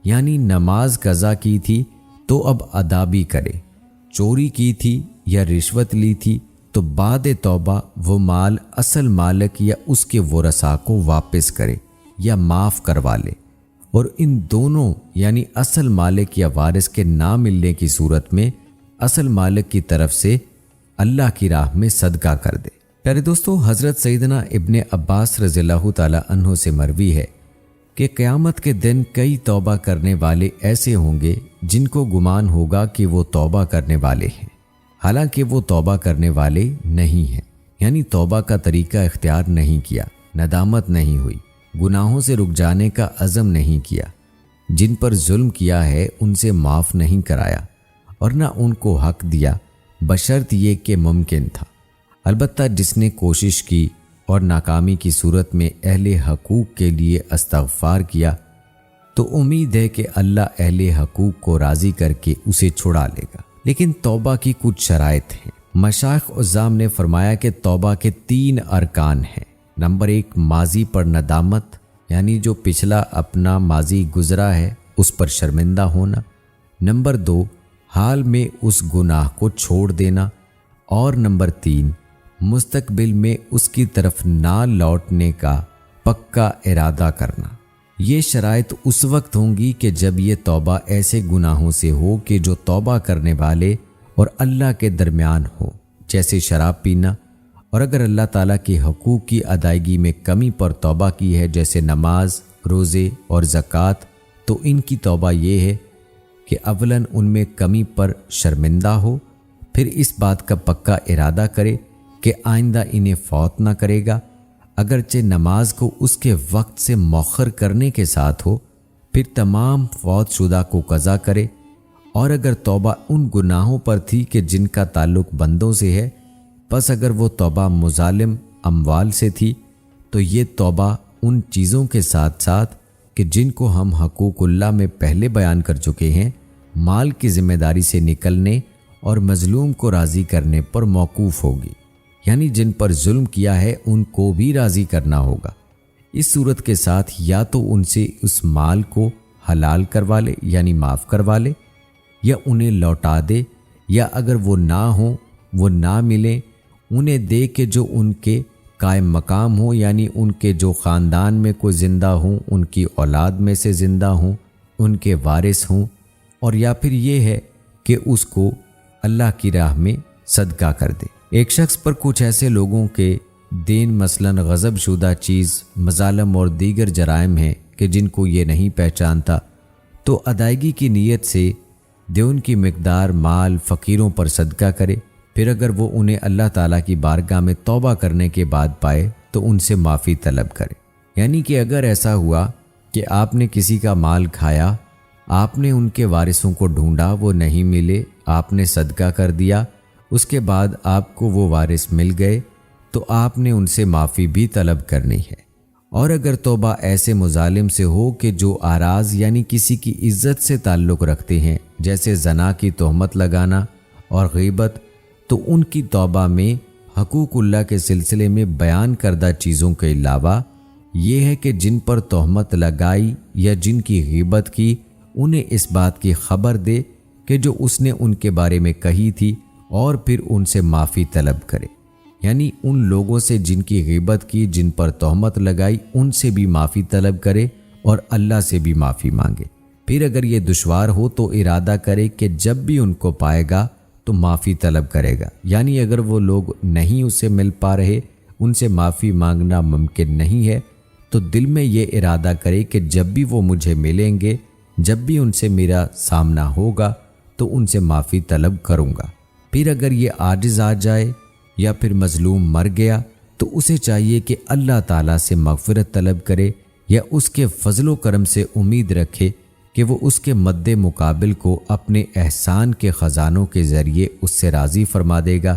A: یعنی نماز قضا کی تھی تو اب ادا بھی کرے، چوری کی تھی یا رشوت لی تھی تو بعد توبہ وہ مال اصل مالک یا اس کے ورثاء کو واپس کرے یا معاف کروا لے، اور ان دونوں یعنی اصل مالک یا وارث کے نہ ملنے کی صورت میں اصل مالک کی طرف سے اللہ کی راہ میں صدقہ کر دے۔ پیارے دوستو، حضرت سیدنا ابن عباس رضی اللہ تعالی عنہ سے مروی ہے کہ قیامت کے دن کئی توبہ کرنے والے ایسے ہوں گے جن کو گمان ہوگا کہ وہ توبہ کرنے والے ہیں، حالانکہ وہ توبہ کرنے والے نہیں ہیں، یعنی توبہ کا طریقہ اختیار نہیں کیا، ندامت نہیں ہوئی، گناہوں سے رک جانے کا عزم نہیں کیا، جن پر ظلم کیا ہے ان سے معاف نہیں کرایا اور نہ ان کو حق دیا بشرط یہ کہ ممکن تھا۔ البتہ جس نے کوشش کی اور ناکامی کی صورت میں اہل حقوق کے لیے استغفار کیا تو امید ہے کہ اللہ اہل حقوق کو راضی کر کے اسے چھڑا لے گا۔ لیکن توبہ کی کچھ شرائط ہیں۔ مشائخ عظام نے فرمایا کہ توبہ کے 3 ارکان ہیں۔ نمبر 1، ماضی پر ندامت، یعنی جو پچھلا اپنا ماضی گزرا ہے اس پر شرمندہ ہونا۔ نمبر 2، حال میں اس گناہ کو چھوڑ دینا، اور نمبر 3، مستقبل میں اس کی طرف نہ لوٹنے کا پکا ارادہ کرنا۔ یہ شرائط اس وقت ہوں گی کہ جب یہ توبہ ایسے گناہوں سے ہو کہ جو توبہ کرنے والے اور اللہ کے درمیان ہو، جیسے شراب پینا، اور اگر اللہ تعالیٰ کے حقوق کی ادائیگی میں کمی پر توبہ کی ہے جیسے نماز، روزے اور زکوٰۃ، تو ان کی توبہ یہ ہے کہ اولاً ان میں کمی پر شرمندہ ہو، پھر اس بات کا پکا ارادہ کرے کہ آئندہ انہیں فوت نہ کرے گا، اگرچہ نماز کو اس کے وقت سے مؤخر کرنے کے ساتھ ہو، پھر تمام فوت شدہ کو قضا کرے، اور اگر توبہ ان گناہوں پر تھی کہ جن کا تعلق بندوں سے ہے، پس اگر وہ توبہ مظالم اموال سے تھی تو یہ توبہ ان چیزوں کے ساتھ ساتھ کہ جن کو ہم حقوق اللہ میں پہلے بیان کر چکے ہیں، مال کی ذمہ داری سے نکلنے اور مظلوم کو راضی کرنے پر موقوف ہوگی، یعنی جن پر ظلم کیا ہے ان کو بھی راضی کرنا ہوگا۔ اس صورت کے ساتھ یا تو ان سے اس مال کو حلال کروا لے یعنی معاف کروا لے، یا انہیں لوٹا دے، یا اگر وہ نہ ہوں، وہ نہ ملیں، انہیں دے کہ جو ان کے قائم مقام ہوں، یعنی ان کے جو خاندان میں کوئی زندہ ہوں، ان کی اولاد میں سے زندہ ہوں، ان کے وارث ہوں، اور یا پھر یہ ہے کہ اس کو اللہ کی راہ میں صدقہ کر دے۔ ایک شخص پر کچھ ایسے لوگوں کے دین مثلاً غضب شدہ چیز، مظالم اور دیگر جرائم ہیں کہ جن کو یہ نہیں پہچانتا، تو ادائیگی کی نیت سے دیون کی مقدار مال فقیروں پر صدقہ کرے، پھر اگر وہ انہیں اللہ تعالیٰ کی بارگاہ میں توبہ کرنے کے بعد پائے تو ان سے معافی طلب کرے۔ یعنی کہ اگر ایسا ہوا کہ آپ نے کسی کا مال کھایا، آپ نے ان کے وارثوں کو ڈھونڈا، وہ نہیں ملے، آپ نے صدقہ کر دیا، اس کے بعد آپ کو وہ وارث مل گئے تو آپ نے ان سے معافی بھی طلب کرنی ہے۔ اور اگر توبہ ایسے مظالم سے ہو کہ جو اعراض یعنی کسی کی عزت سے تعلق رکھتے ہیں، جیسے زنا کی تہمت لگانا اور غیبت، تو ان کی توبہ میں حقوق اللہ کے سلسلے میں بیان کردہ چیزوں کے علاوہ یہ ہے کہ جن پر تہمت لگائی یا جن کی غیبت کی، انہیں اس بات کی خبر دے کہ جو اس نے ان کے بارے میں کہی تھی، اور پھر ان سے معافی طلب کرے، یعنی ان لوگوں سے جن کی غیبت کی، جن پر تہمت لگائی، ان سے بھی معافی طلب کرے اور اللہ سے بھی معافی مانگے۔ پھر اگر یہ دشوار ہو تو ارادہ کرے کہ جب بھی ان کو پائے گا تو معافی طلب کرے گا، یعنی اگر وہ لوگ نہیں اسے مل پا رہے، ان سے معافی مانگنا ممکن نہیں ہے، تو دل میں یہ ارادہ کرے کہ جب بھی وہ مجھے ملیں گے، جب بھی ان سے میرا سامنا ہوگا تو ان سے معافی طلب کروں گا۔ پھر اگر یہ عاجز آ جائے یا پھر مظلوم مر گیا تو اسے چاہیے کہ اللہ تعالیٰ سے مغفرت طلب کرے یا اس کے فضل و کرم سے امید رکھے کہ وہ اس کے مد مقابل کو اپنے احسان کے خزانوں کے ذریعے اس سے راضی فرما دے گا،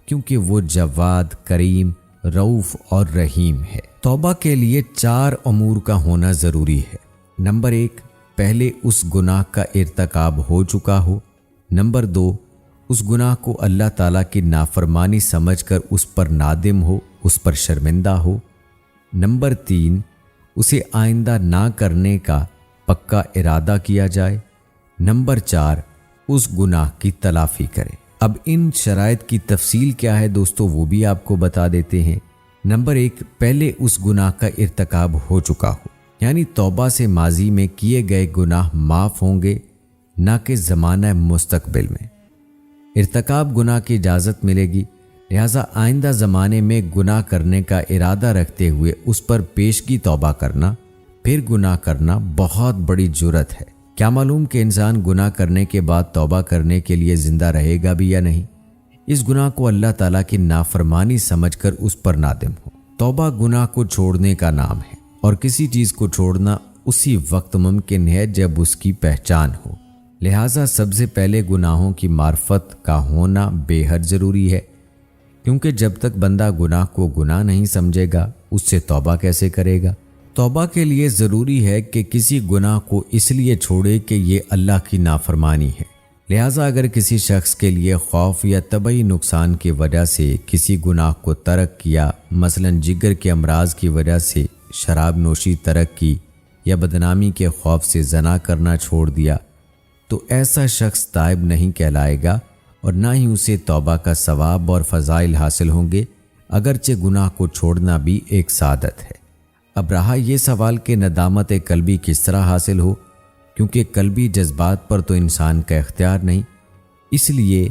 A: کیونکہ وہ جواد، کریم، رؤوف اور رحیم ہے۔ توبہ کے لیے 4 امور کا ہونا ضروری ہے۔ نمبر 1، پہلے اس گناہ کا ارتکاب ہو چکا ہو۔ نمبر 2، اس گناہ کو اللہ تعالیٰ کی نافرمانی سمجھ کر اس پر نادم ہو، اس پر شرمندہ ہو۔ نمبر 3، اسے آئندہ نہ کرنے کا پکا ارادہ کیا جائے۔ نمبر 4، اس گناہ کی تلافی کرے۔ اب ان شرائط کی تفصیل کیا ہے دوستو، وہ بھی آپ کو بتا دیتے ہیں۔ نمبر 1، پہلے اس گناہ کا ارتکاب ہو چکا ہو، یعنی توبہ سے ماضی میں کیے گئے گناہ معاف ہوں گے، نہ کہ زمانہ مستقبل میں۔ ارتکاب گناہ کی اجازت ملے گی، لہذا آئندہ زمانے میں گناہ کرنے کا ارادہ رکھتے ہوئے اس پر پیشگی توبہ کرنا، پھر گناہ کرنا بہت بڑی جرت ہے۔ کیا معلوم کہ انسان گناہ کرنے کے بعد توبہ کرنے کے لیے زندہ رہے گا بھی یا نہیں۔ اس گناہ کو اللہ تعالیٰ کی نافرمانی سمجھ کر اس پر نادم ہو۔ توبہ گناہ کو چھوڑنے کا نام ہے، اور کسی چیز کو چھوڑنا اسی وقت ممکن ہے جب اس کی پہچان ہو، لہٰذا سب سے پہلے گناہوں کی معرفت کا ہونا بے حد ضروری ہے، کیونکہ جب تک بندہ گناہ کو گناہ نہیں سمجھے گا، اس سے توبہ کیسے کرے گا۔ توبہ کے لیے ضروری ہے کہ کسی گناہ کو اس لیے چھوڑے کہ یہ اللہ کی نافرمانی ہے۔ لہٰذا اگر کسی شخص کے لیے خوف یا طبعی نقصان کی وجہ سے کسی گناہ کو ترک کیا، مثلا جگر کے امراض کی وجہ سے شراب نوشی ترک کی، یا بدنامی کے خوف سے زنا کرنا چھوڑ دیا، تو ایسا شخص تائب نہیں کہلائے گا، اور نہ ہی اسے توبہ کا ثواب اور فضائل حاصل ہوں گے، اگرچہ گناہ کو چھوڑنا بھی ایک سعادت ہے۔ اب رہا یہ سوال کہ ندامت قلبی کس طرح حاصل ہو، کیونکہ قلبی جذبات پر تو انسان کا اختیار نہیں، اس لیے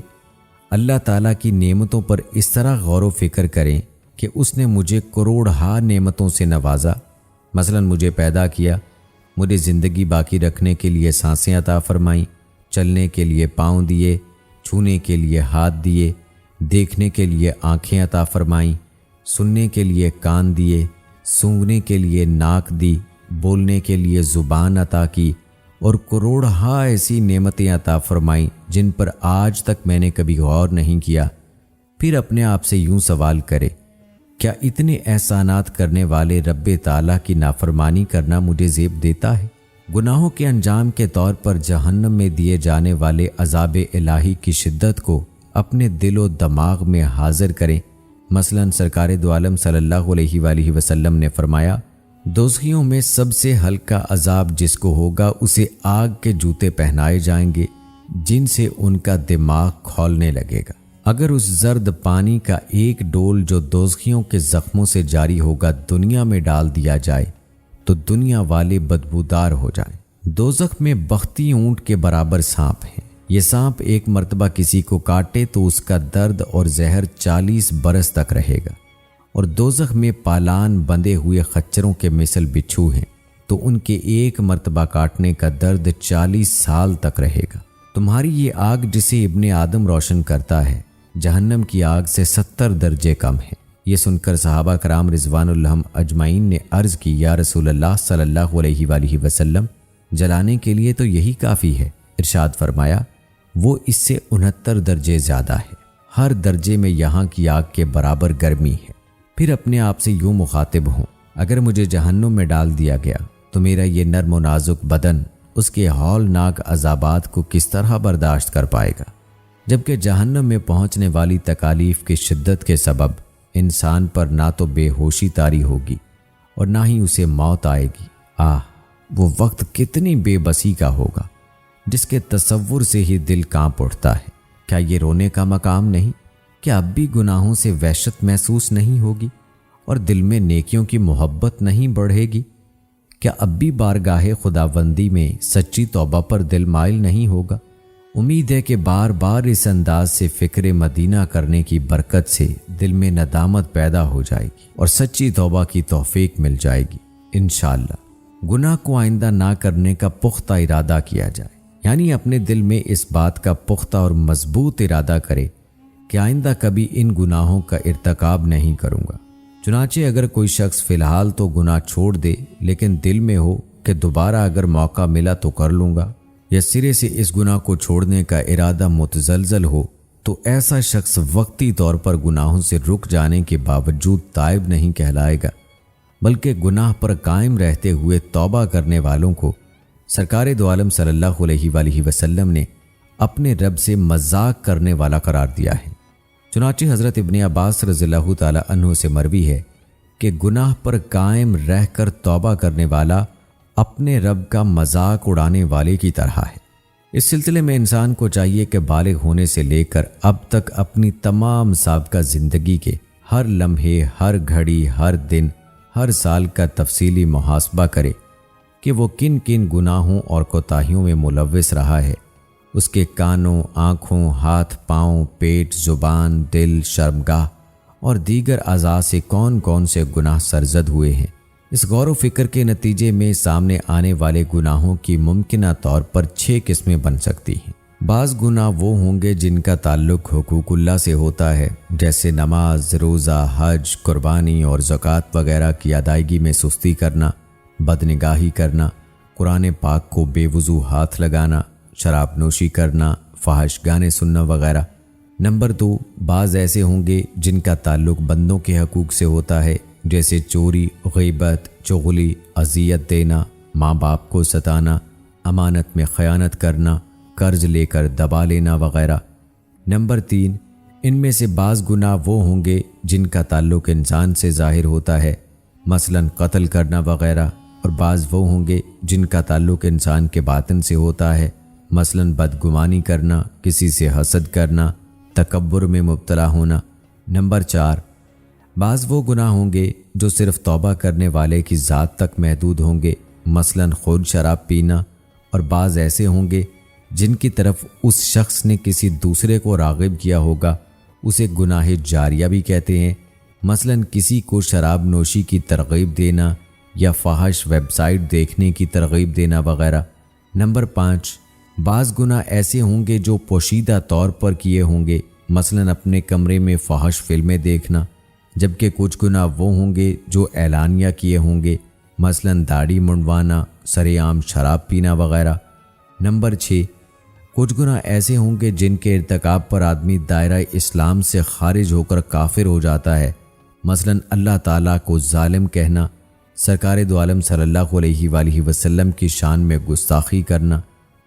A: اللہ تعالیٰ کی نعمتوں پر اس طرح غور و فکر کریں کہ اس نے مجھے کروڑہا نعمتوں سے نوازا، مثلا مجھے پیدا کیا، مجھے زندگی باقی رکھنے کے لیے سانسیں عطا فرمائیں، چلنے کے لیے پاؤں دیے، چھونے کے لیے ہاتھ دیے، دیکھنے کے لیے آنکھیں عطا فرمائیں، سننے کے لیے کان دیے، سونگھنے کے لیے ناک دی، بولنے کے لیے زبان عطا کی، اور کروڑہا ایسی نعمتیں عطا فرمائیں جن پر آج تک میں نے کبھی غور نہیں کیا۔ پھر اپنے آپ سے یوں سوال کرے، کیا اتنے احسانات کرنے والے رب تعالیٰ کی نافرمانی کرنا مجھے زیب دیتا ہے؟ گناہوں کے انجام کے طور پر جہنم میں دیے جانے والے عذاب الہی کی شدت کو اپنے دل و دماغ میں حاضر کریں۔ مثلا سرکار دو عالم صلی اللہ علیہ وآلہ وسلم نے فرمایا، دوزخیوں میں سب سے ہلکا عذاب جس کو ہوگا اسے آگ کے جوتے پہنائے جائیں گے جن سے ان کا دماغ کھولنے لگے گا۔ اگر اس زرد پانی کا ایک ڈول جو دوزخیوں کے زخموں سے جاری ہوگا دنیا میں ڈال دیا جائے تو دنیا والے بدبودار ہو جائیں۔ دوزخ میں بختی اونٹ کے برابر سانپ ہیں۔ یہ سانپ ایک مرتبہ کسی کو کاٹے تو اس کا درد اور زہر 40 برس تک رہے گا، اور دوزخ میں پالان بندھے ہوئے خچروں کے مثل بچھو ہیں تو ان کے ایک مرتبہ کاٹنے کا درد 40 سال تک رہے گا۔ تمہاری یہ آگ جسے ابن آدم روشن کرتا ہے جہنم کی آگ سے 70 درجے کم ہے۔ یہ سن کر صحابہ کرام رضوان اللہ اجمعین نے عرض کی، یا رسول اللہ صلی اللہ علیہ وآلہ وسلم، جلانے کے لیے تو یہی کافی ہے۔ ارشاد فرمایا، وہ اس سے 69 درجے زیادہ ہے، ہر درجے میں یہاں کی آگ کے برابر گرمی ہے۔ پھر اپنے آپ سے یوں مخاطب ہوں، اگر مجھے جہنم میں ڈال دیا گیا تو میرا یہ نرم و نازک بدن اس کے ہولناک عذابات کو کس طرح برداشت کر پائے گا، جبکہ جہنم میں پہنچنے والی تکالیف کی شدت کے سبب انسان پر نہ تو بے ہوشی طاری ہوگی اور نہ ہی اسے موت آئے گی۔ وہ وقت کتنی بے بسی کا ہوگا جس کے تصور سے ہی دل کانپ اٹھتا ہے۔ کیا یہ رونے کا مقام نہیں؟ کیا اب بھی گناہوں سے وحشت محسوس نہیں ہوگی اور دل میں نیکیوں کی محبت نہیں بڑھے گی؟ کیا اب بھی بارگاہ خداوندی میں سچی توبہ پر دل مائل نہیں ہوگا؟ امید ہے کہ بار بار اس انداز سے فکر مدینہ کرنے کی برکت سے دل میں ندامت پیدا ہو جائے گی اور سچی توبہ کی توفیق مل جائے گی انشاءاللہ۔ گناہ کو آئندہ نہ کرنے کا پختہ ارادہ کیا جائے، یعنی اپنے دل میں اس بات کا پختہ اور مضبوط ارادہ کرے کہ آئندہ کبھی ان گناہوں کا ارتکاب نہیں کروں گا۔ چنانچہ اگر کوئی شخص فی الحال تو گناہ چھوڑ دے، لیکن دل میں ہو کہ دوبارہ اگر موقع ملا تو کر لوں گا، یا سرے سے اس گناہ کو چھوڑنے کا ارادہ متزلزل ہو، تو ایسا شخص وقتی طور پر گناہوں سے رک جانے کے باوجود تائب نہیں کہلائے گا، بلکہ گناہ پر قائم رہتے ہوئے توبہ کرنے والوں کو سرکار دو عالم صلی اللہ علیہ وآلہ وسلم نے اپنے رب سے مذاق کرنے والا قرار دیا ہے۔ چنانچہ حضرت ابن عباس رضی اللہ تعالی عنہ سے مروی ہے کہ گناہ پر قائم رہ کر توبہ کرنے والا اپنے رب کا مذاق اڑانے والے کی طرح ہے۔ اس سلسلے میں انسان کو چاہیے کہ بالغ ہونے سے لے کر اب تک اپنی تمام سابقہ زندگی کے ہر لمحے، ہر گھڑی، ہر دن، ہر سال کا تفصیلی محاسبہ کرے کہ وہ کن کن گناہوں اور کوتاہیوں میں ملوث رہا ہے۔ اس کے کانوں، آنکھوں، ہاتھ، پاؤں، پیٹ، زبان، دل، شرمگاہ اور دیگر اعضاء سے کون کون سے گناہ سرزد ہوئے ہیں۔ اس غور و فکر کے نتیجے میں سامنے آنے والے گناہوں کی ممکنہ طور پر 6 قسمیں بن سکتی ہیں۔ بعض گناہ وہ ہوں گے جن کا تعلق حقوق اللہ سے ہوتا ہے، جیسے نماز، روزہ، حج، قربانی اور زکوٰۃ وغیرہ کی ادائیگی میں سستی کرنا، بدنگاہی کرنا، قرآن پاک کو بے وضو ہاتھ لگانا، شراب نوشی کرنا، فحش گانے سننا وغیرہ۔ نمبر 2، بعض ایسے ہوں گے جن کا تعلق بندوں کے حقوق سے ہوتا ہے، جیسے چوری، غیبت، چغلی، اذیت دینا، ماں باپ کو ستانا، امانت میں خیانت کرنا، قرض لے کر دبا لینا وغیرہ۔ نمبر 3، ان میں سے بعض گناہ وہ ہوں گے جن کا تعلق انسان سے ظاہر ہوتا ہے، مثلا قتل کرنا وغیرہ، اور بعض وہ ہوں گے جن کا تعلق انسان کے باطن سے ہوتا ہے، مثلا بدگمانی کرنا، کسی سے حسد کرنا، تکبر میں مبتلا ہونا۔ نمبر 4، بعض وہ گناہ ہوں گے جو صرف توبہ کرنے والے کی ذات تک محدود ہوں گے، مثلا خود شراب پینا، اور بعض ایسے ہوں گے جن کی طرف اس شخص نے کسی دوسرے کو راغب کیا ہوگا، اسے گناہ جاریہ بھی کہتے ہیں، مثلا کسی کو شراب نوشی کی ترغیب دینا یا فحش ویب سائٹ دیکھنے کی ترغیب دینا وغیرہ۔ نمبر 5، بعض گناہ ایسے ہوں گے جو پوشیدہ طور پر کیے ہوں گے، مثلا اپنے کمرے میں فحش فلمیں دیکھنا، جبکہ کچھ گناہ وہ ہوں گے جو اعلانیہ کیے ہوں گے، مثلا داڑھی منڈوانا، سرے عام شراب پینا وغیرہ۔ نمبر 6، کچھ گناہ ایسے ہوں گے جن کے ارتکاب پر آدمی دائرہ اسلام سے خارج ہو کر کافر ہو جاتا ہے، مثلا اللہ تعالیٰ کو ظالم کہنا، سرکار دو عالم صلی اللہ علیہ وآلہ وسلم کی شان میں گستاخی کرنا۔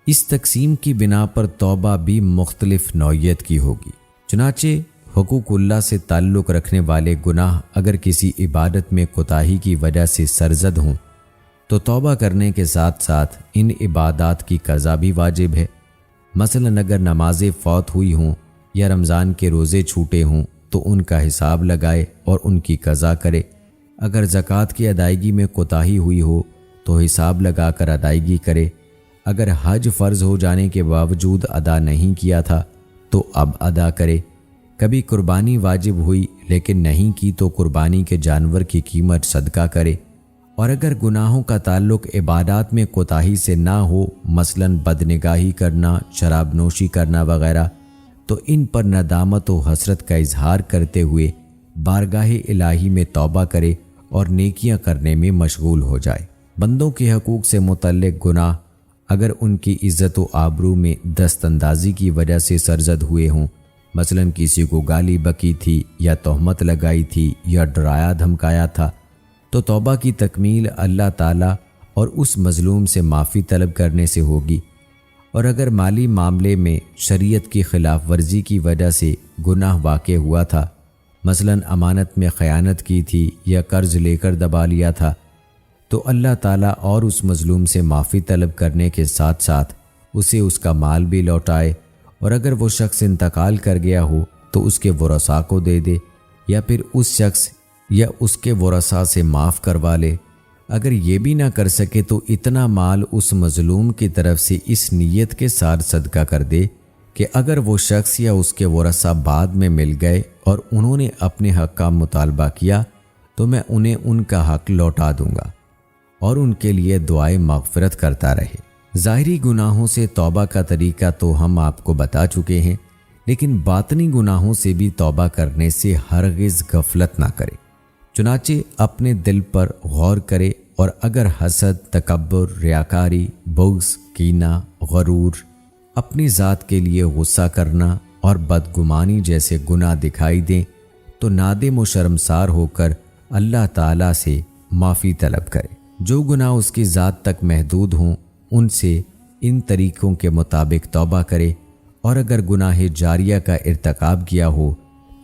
A: اس تقسیم کی بنا پر توبہ بھی مختلف نوعیت کی ہوگی۔ چنانچہ حقوق اللہ سے تعلق رکھنے والے گناہ اگر کسی عبادت میں کوتاہی کی وجہ سے سرزد ہوں تو توبہ کرنے کے ساتھ ساتھ ان عبادات کی قضا بھی واجب ہے۔ مثلا اگر نمازیں فوت ہوئی ہوں یا رمضان کے روزے چھوٹے ہوں تو ان کا حساب لگائے اور ان کی قضا کرے۔ اگر زکوٰۃ کی ادائیگی میں کوتاہی ہوئی ہو تو حساب لگا کر ادائیگی کرے۔ اگر حج فرض ہو جانے کے باوجود ادا نہیں کیا تھا تو اب ادا کرے۔ کبھی قربانی واجب ہوئی لیکن نہیں کی تو قربانی کے جانور کی قیمت صدقہ کرے۔ اور اگر گناہوں کا تعلق عبادات میں کوتاہی سے نہ ہو، مثلا بدنگاہی کرنا، شراب نوشی کرنا وغیرہ، تو ان پر ندامت و حسرت کا اظہار کرتے ہوئے بارگاہ الہی میں توبہ کرے اور نیکیاں کرنے میں مشغول ہو جائے۔ بندوں کے حقوق سے متعلق گناہ اگر ان کی عزت و آبرو میں دست اندازی کی وجہ سے سرزد ہوئے ہوں، مثلا کسی کو گالی بکی تھی یا تہمت لگائی تھی یا ڈرایا دھمکایا تھا، تو توبہ کی تکمیل اللہ تعالیٰ اور اس مظلوم سے معافی طلب کرنے سے ہوگی۔ اور اگر مالی معاملے میں شریعت کی خلاف ورزی کی وجہ سے گناہ واقع ہوا تھا، مثلا امانت میں خیانت کی تھی یا قرض لے کر دبا لیا تھا، تو اللہ تعالیٰ اور اس مظلوم سے معافی طلب کرنے کے ساتھ ساتھ اسے اس کا مال بھی لوٹائے، اور اگر وہ شخص انتقال کر گیا ہو تو اس کے ورثاء کو دے دے، یا پھر اس شخص یا اس کے ورثاء سے معاف کروا لے۔ اگر یہ بھی نہ کر سکے تو اتنا مال اس مظلوم کی طرف سے اس نیت کے ساتھ صدقہ کر دے کہ اگر وہ شخص یا اس کے ورثاء بعد میں مل گئے اور انہوں نے اپنے حق کا مطالبہ کیا تو میں انہیں ان کا حق لوٹا دوں گا، اور ان کے لیے دعائے مغفرت کرتا رہے۔ ظاہری گناہوں سے توبہ کا طریقہ تو ہم آپ کو بتا چکے ہیں، لیکن باطنی گناہوں سے بھی توبہ کرنے سے ہرگز غفلت نہ کرے۔ چنانچہ اپنے دل پر غور کرے، اور اگر حسد، تکبر، ریاکاری، بغض، کینہ، غرور، اپنی ذات کے لیے غصہ کرنا اور بدگمانی جیسے گناہ دکھائی دیں تو نادم و شرمسار ہو کر اللہ تعالیٰ سے معافی طلب کرے۔ جو گناہ اس کی ذات تک محدود ہوں ان سے ان طریقوں کے مطابق توبہ کرے، اور اگر گناہ جاریہ کا ارتکاب کیا ہو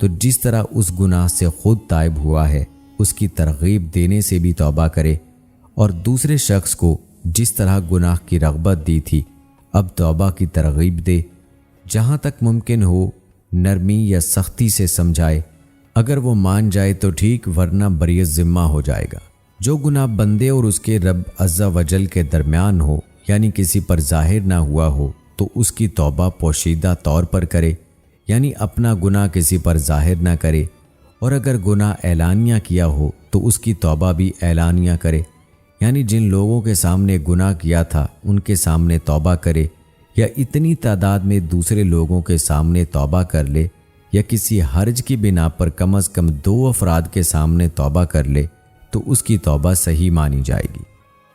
A: تو جس طرح اس گناہ سے خود تائب ہوا ہے اس کی ترغیب دینے سے بھی توبہ کرے، اور دوسرے شخص کو جس طرح گناہ کی رغبت دی تھی اب توبہ کی ترغیب دے۔ جہاں تک ممکن ہو نرمی یا سختی سے سمجھائے، اگر وہ مان جائے تو ٹھیک، ورنہ بری ذمہ ہو جائے گا۔ جو گناہ بندے اور اس کے رب عز و جل کے درمیان ہو، یعنی کسی پر ظاہر نہ ہوا ہو، تو اس کی توبہ پوشیدہ طور پر کرے، یعنی اپنا گناہ کسی پر ظاہر نہ کرے، اور اگر گناہ اعلانیہ کیا ہو تو اس کی توبہ بھی اعلانیہ کرے، یعنی جن لوگوں کے سامنے گناہ کیا تھا ان کے سامنے توبہ کرے، یا اتنی تعداد میں دوسرے لوگوں کے سامنے توبہ کر لے، یا کسی حرج کی بنا پر کم از کم 2 افراد کے سامنے توبہ کر لے تو اس کی توبہ صحیح مانی جائے گی۔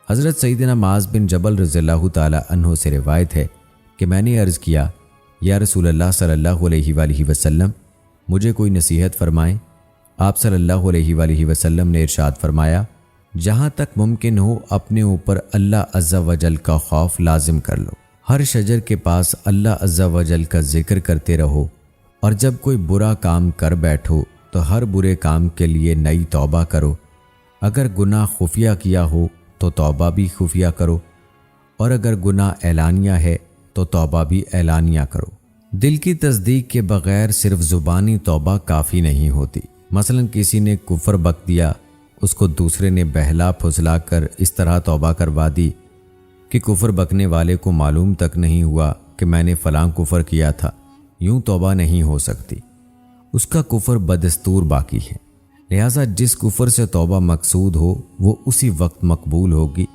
A: حضرت سیدنا معاذ بن جبل رضی اللہ تعالی عنہ سے روایت ہے کہ میں نے عرض کیا، یا رسول اللہ صلی اللہ علیہ وآلہ وسلم، مجھے کوئی نصیحت فرمائیں۔ آپ صلی اللہ علیہ وآلہ وسلم نے ارشاد فرمایا، جہاں تک ممکن ہو اپنے اوپر اللہ عز و جل کا خوف لازم کر لو، ہر شجر کے پاس اللہ عز و جل کا ذکر کرتے رہو، اور جب کوئی برا کام کر بیٹھو تو ہر برے کام کے لیے نئی توبہ کرو۔ اگر گناہ خفیہ کیا ہو تو توبہ بھی خفیہ کرو، اور اگر گناہ اعلانیہ ہے تو توبہ بھی اعلانیہ کرو۔ دل کی تصدیق کے بغیر صرف زبانی توبہ کافی نہیں ہوتی۔ مثلا کسی نے کفر بک دیا، اس کو دوسرے نے بہلا پھسلا کر اس طرح توبہ کروا دی کہ کفر بکنے والے کو معلوم تک نہیں ہوا کہ میں نے فلاں کفر کیا تھا۔ یوں توبہ نہیں ہو سکتی، اس کا کفر بدستور باقی ہے۔ لہٰذا جس کفر سے توبہ مقصود ہو وہ اسی وقت مقبول ہوگی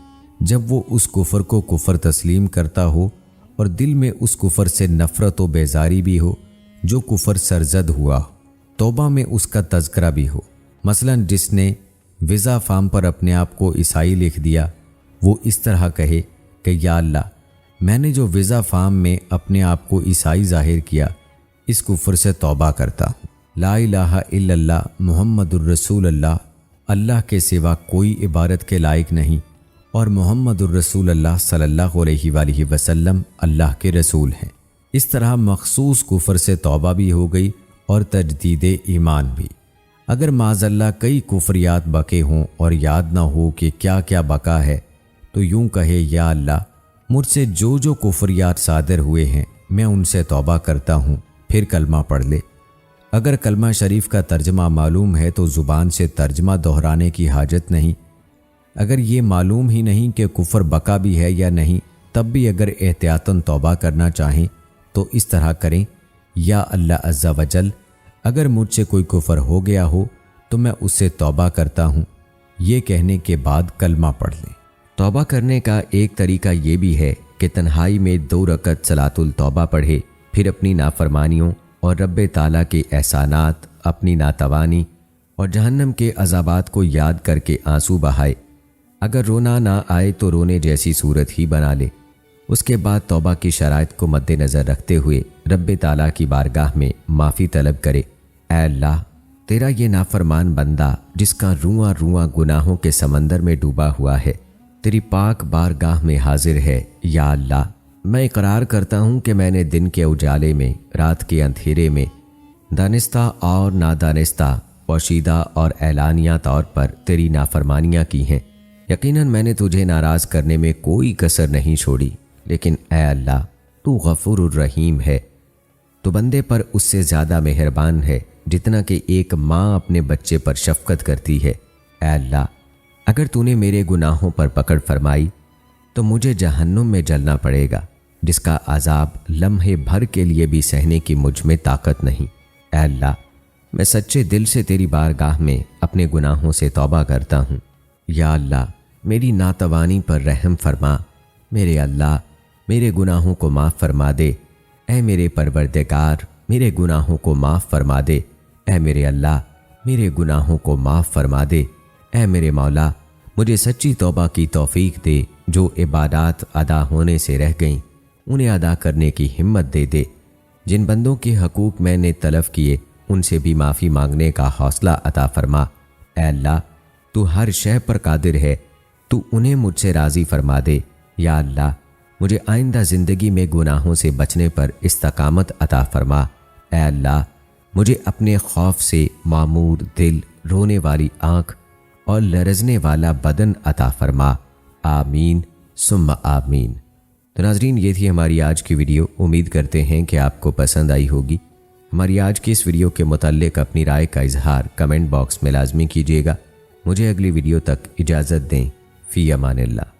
A: جب وہ اس کفر کو کفر تسلیم کرتا ہو اور دل میں اس کفر سے نفرت و بیزاری بھی ہو جو کفر سرزد ہوا ہو، توبہ میں اس کا تذکرہ بھی ہو۔ مثلا جس نے ویزا فارم پر اپنے آپ کو عیسائی لکھ دیا، وہ اس طرح کہے کہ یا اللہ، میں نے جو ویزا فارم میں اپنے آپ کو عیسائی ظاہر کیا، اس کفر سے توبہ کرتا ہوں۔ لا الہ الا اللہ محمد الرسول اللہ، اللہ کے سوا کوئی عبادت کے لائق نہیں، اور محمد الرسول اللہ صلی اللہ علیہ وآلہ وسلم اللہ کے رسول ہیں۔ اس طرح مخصوص کفر سے توبہ بھی ہو گئی اور تجدید ایمان بھی۔ اگر معاذ اللہ کئی کفریات بکے ہوں اور یاد نہ ہو کہ کیا کیا بکا ہے تو یوں کہے، یا اللہ، مجھ سے جو جو کفریات صادر ہوئے ہیں میں ان سے توبہ کرتا ہوں، پھر کلمہ پڑھ لے۔ اگر کلمہ شریف کا ترجمہ معلوم ہے تو زبان سے ترجمہ دہرانے کی حاجت نہیں۔ اگر یہ معلوم ہی نہیں کہ کفر بکا بھی ہے یا نہیں، تب بھی اگر احتیاطاً توبہ کرنا چاہیں تو اس طرح کریں، یا اللہ عز و جل، اگر مجھ سے کوئی کفر ہو گیا ہو تو میں اس سے توبہ کرتا ہوں، یہ کہنے کے بعد کلمہ پڑھ لیں۔ توبہ کرنے کا ایک طریقہ یہ بھی ہے کہ تنہائی میں 2 رکعت صلاۃ التوبہ پڑھے، پھر اپنی نافرمانیوں اور رب تعالیٰ کے احسانات، اپنی ناتوانی اور جہنم کے عذابات کو یاد کر کے آنسو بہائے۔ اگر رونا نہ آئے تو رونے جیسی صورت ہی بنا لے۔ اس کے بعد توبہ کی شرائط کو مد نظر رکھتے ہوئے رب تعالیٰ کی بارگاہ میں معافی طلب کرے۔ اے اللہ، تیرا یہ نافرمان بندہ جس کا رواں رواں گناہوں کے سمندر میں ڈوبا ہوا ہے، تیری پاک بارگاہ میں حاضر ہے۔ یا اللہ، میں اقرار کرتا ہوں کہ میں نے دن کے اجالے میں، رات کے اندھیرے میں، دانستہ اور نادانستہ، پوشیدہ اور اعلانیہ طور پر تیری نافرمانیاں کی ہیں۔ یقیناً میں نے تجھے ناراض کرنے میں کوئی کسر نہیں چھوڑی، لیکن اے اللہ، تو غفور الرحیم ہے، تو بندے پر اس سے زیادہ مہربان ہے جتنا کہ ایک ماں اپنے بچے پر شفقت کرتی ہے۔ اے اللہ، اگر تو نے میرے گناہوں پر پکڑ فرمائی تو مجھے جہنم میں جلنا پڑے گا، جس کا عذاب لمحے بھر کے لیے بھی سہنے کی مجھ میں طاقت نہیں۔ اے اللہ، میں سچے دل سے تیری بارگاہ میں اپنے گناہوں سے توبہ کرتا ہوں۔ یا اللہ، میری ناتوانی پر رحم فرما۔ میرے اللہ، میرے گناہوں کو معاف فرما دے۔ اے میرے پروردگار، میرے گناہوں کو معاف فرما دے۔ اے میرے اللہ، میرے گناہوں کو معاف فرما دے۔ اے میرے مولا، مجھے سچی توبہ کی توفیق دے۔ جو عبادات ادا ہونے سے رہ گئیں انہیں ادا کرنے کی ہمت دے دے۔ جن بندوں کے حقوق میں نے تلف کیے ان سے بھی معافی مانگنے کا حوصلہ عطا فرما۔ اے اللہ، تو ہر شے پر قادر ہے، تو انہیں مجھ سے راضی فرما دے۔ یا اللہ، مجھے آئندہ زندگی میں گناہوں سے بچنے پر استقامت عطا فرما۔ اے اللہ، مجھے اپنے خوف سے معمور دل، رونے والی آنکھ اور لرزنے والا بدن عطا فرما۔ آمین ثم آمین۔ تو ناظرین، یہ تھی ہماری آج کی ویڈیو۔ امید کرتے ہیں کہ آپ کو پسند آئی ہوگی۔ ہماری آج کی اس ویڈیو کے متعلق اپنی رائے کا اظہار کمنٹ باکس میں لازمی کیجیے گا۔ مجھے اگلی ویڈیو تک اجازت دیں۔ فی امان اللہ۔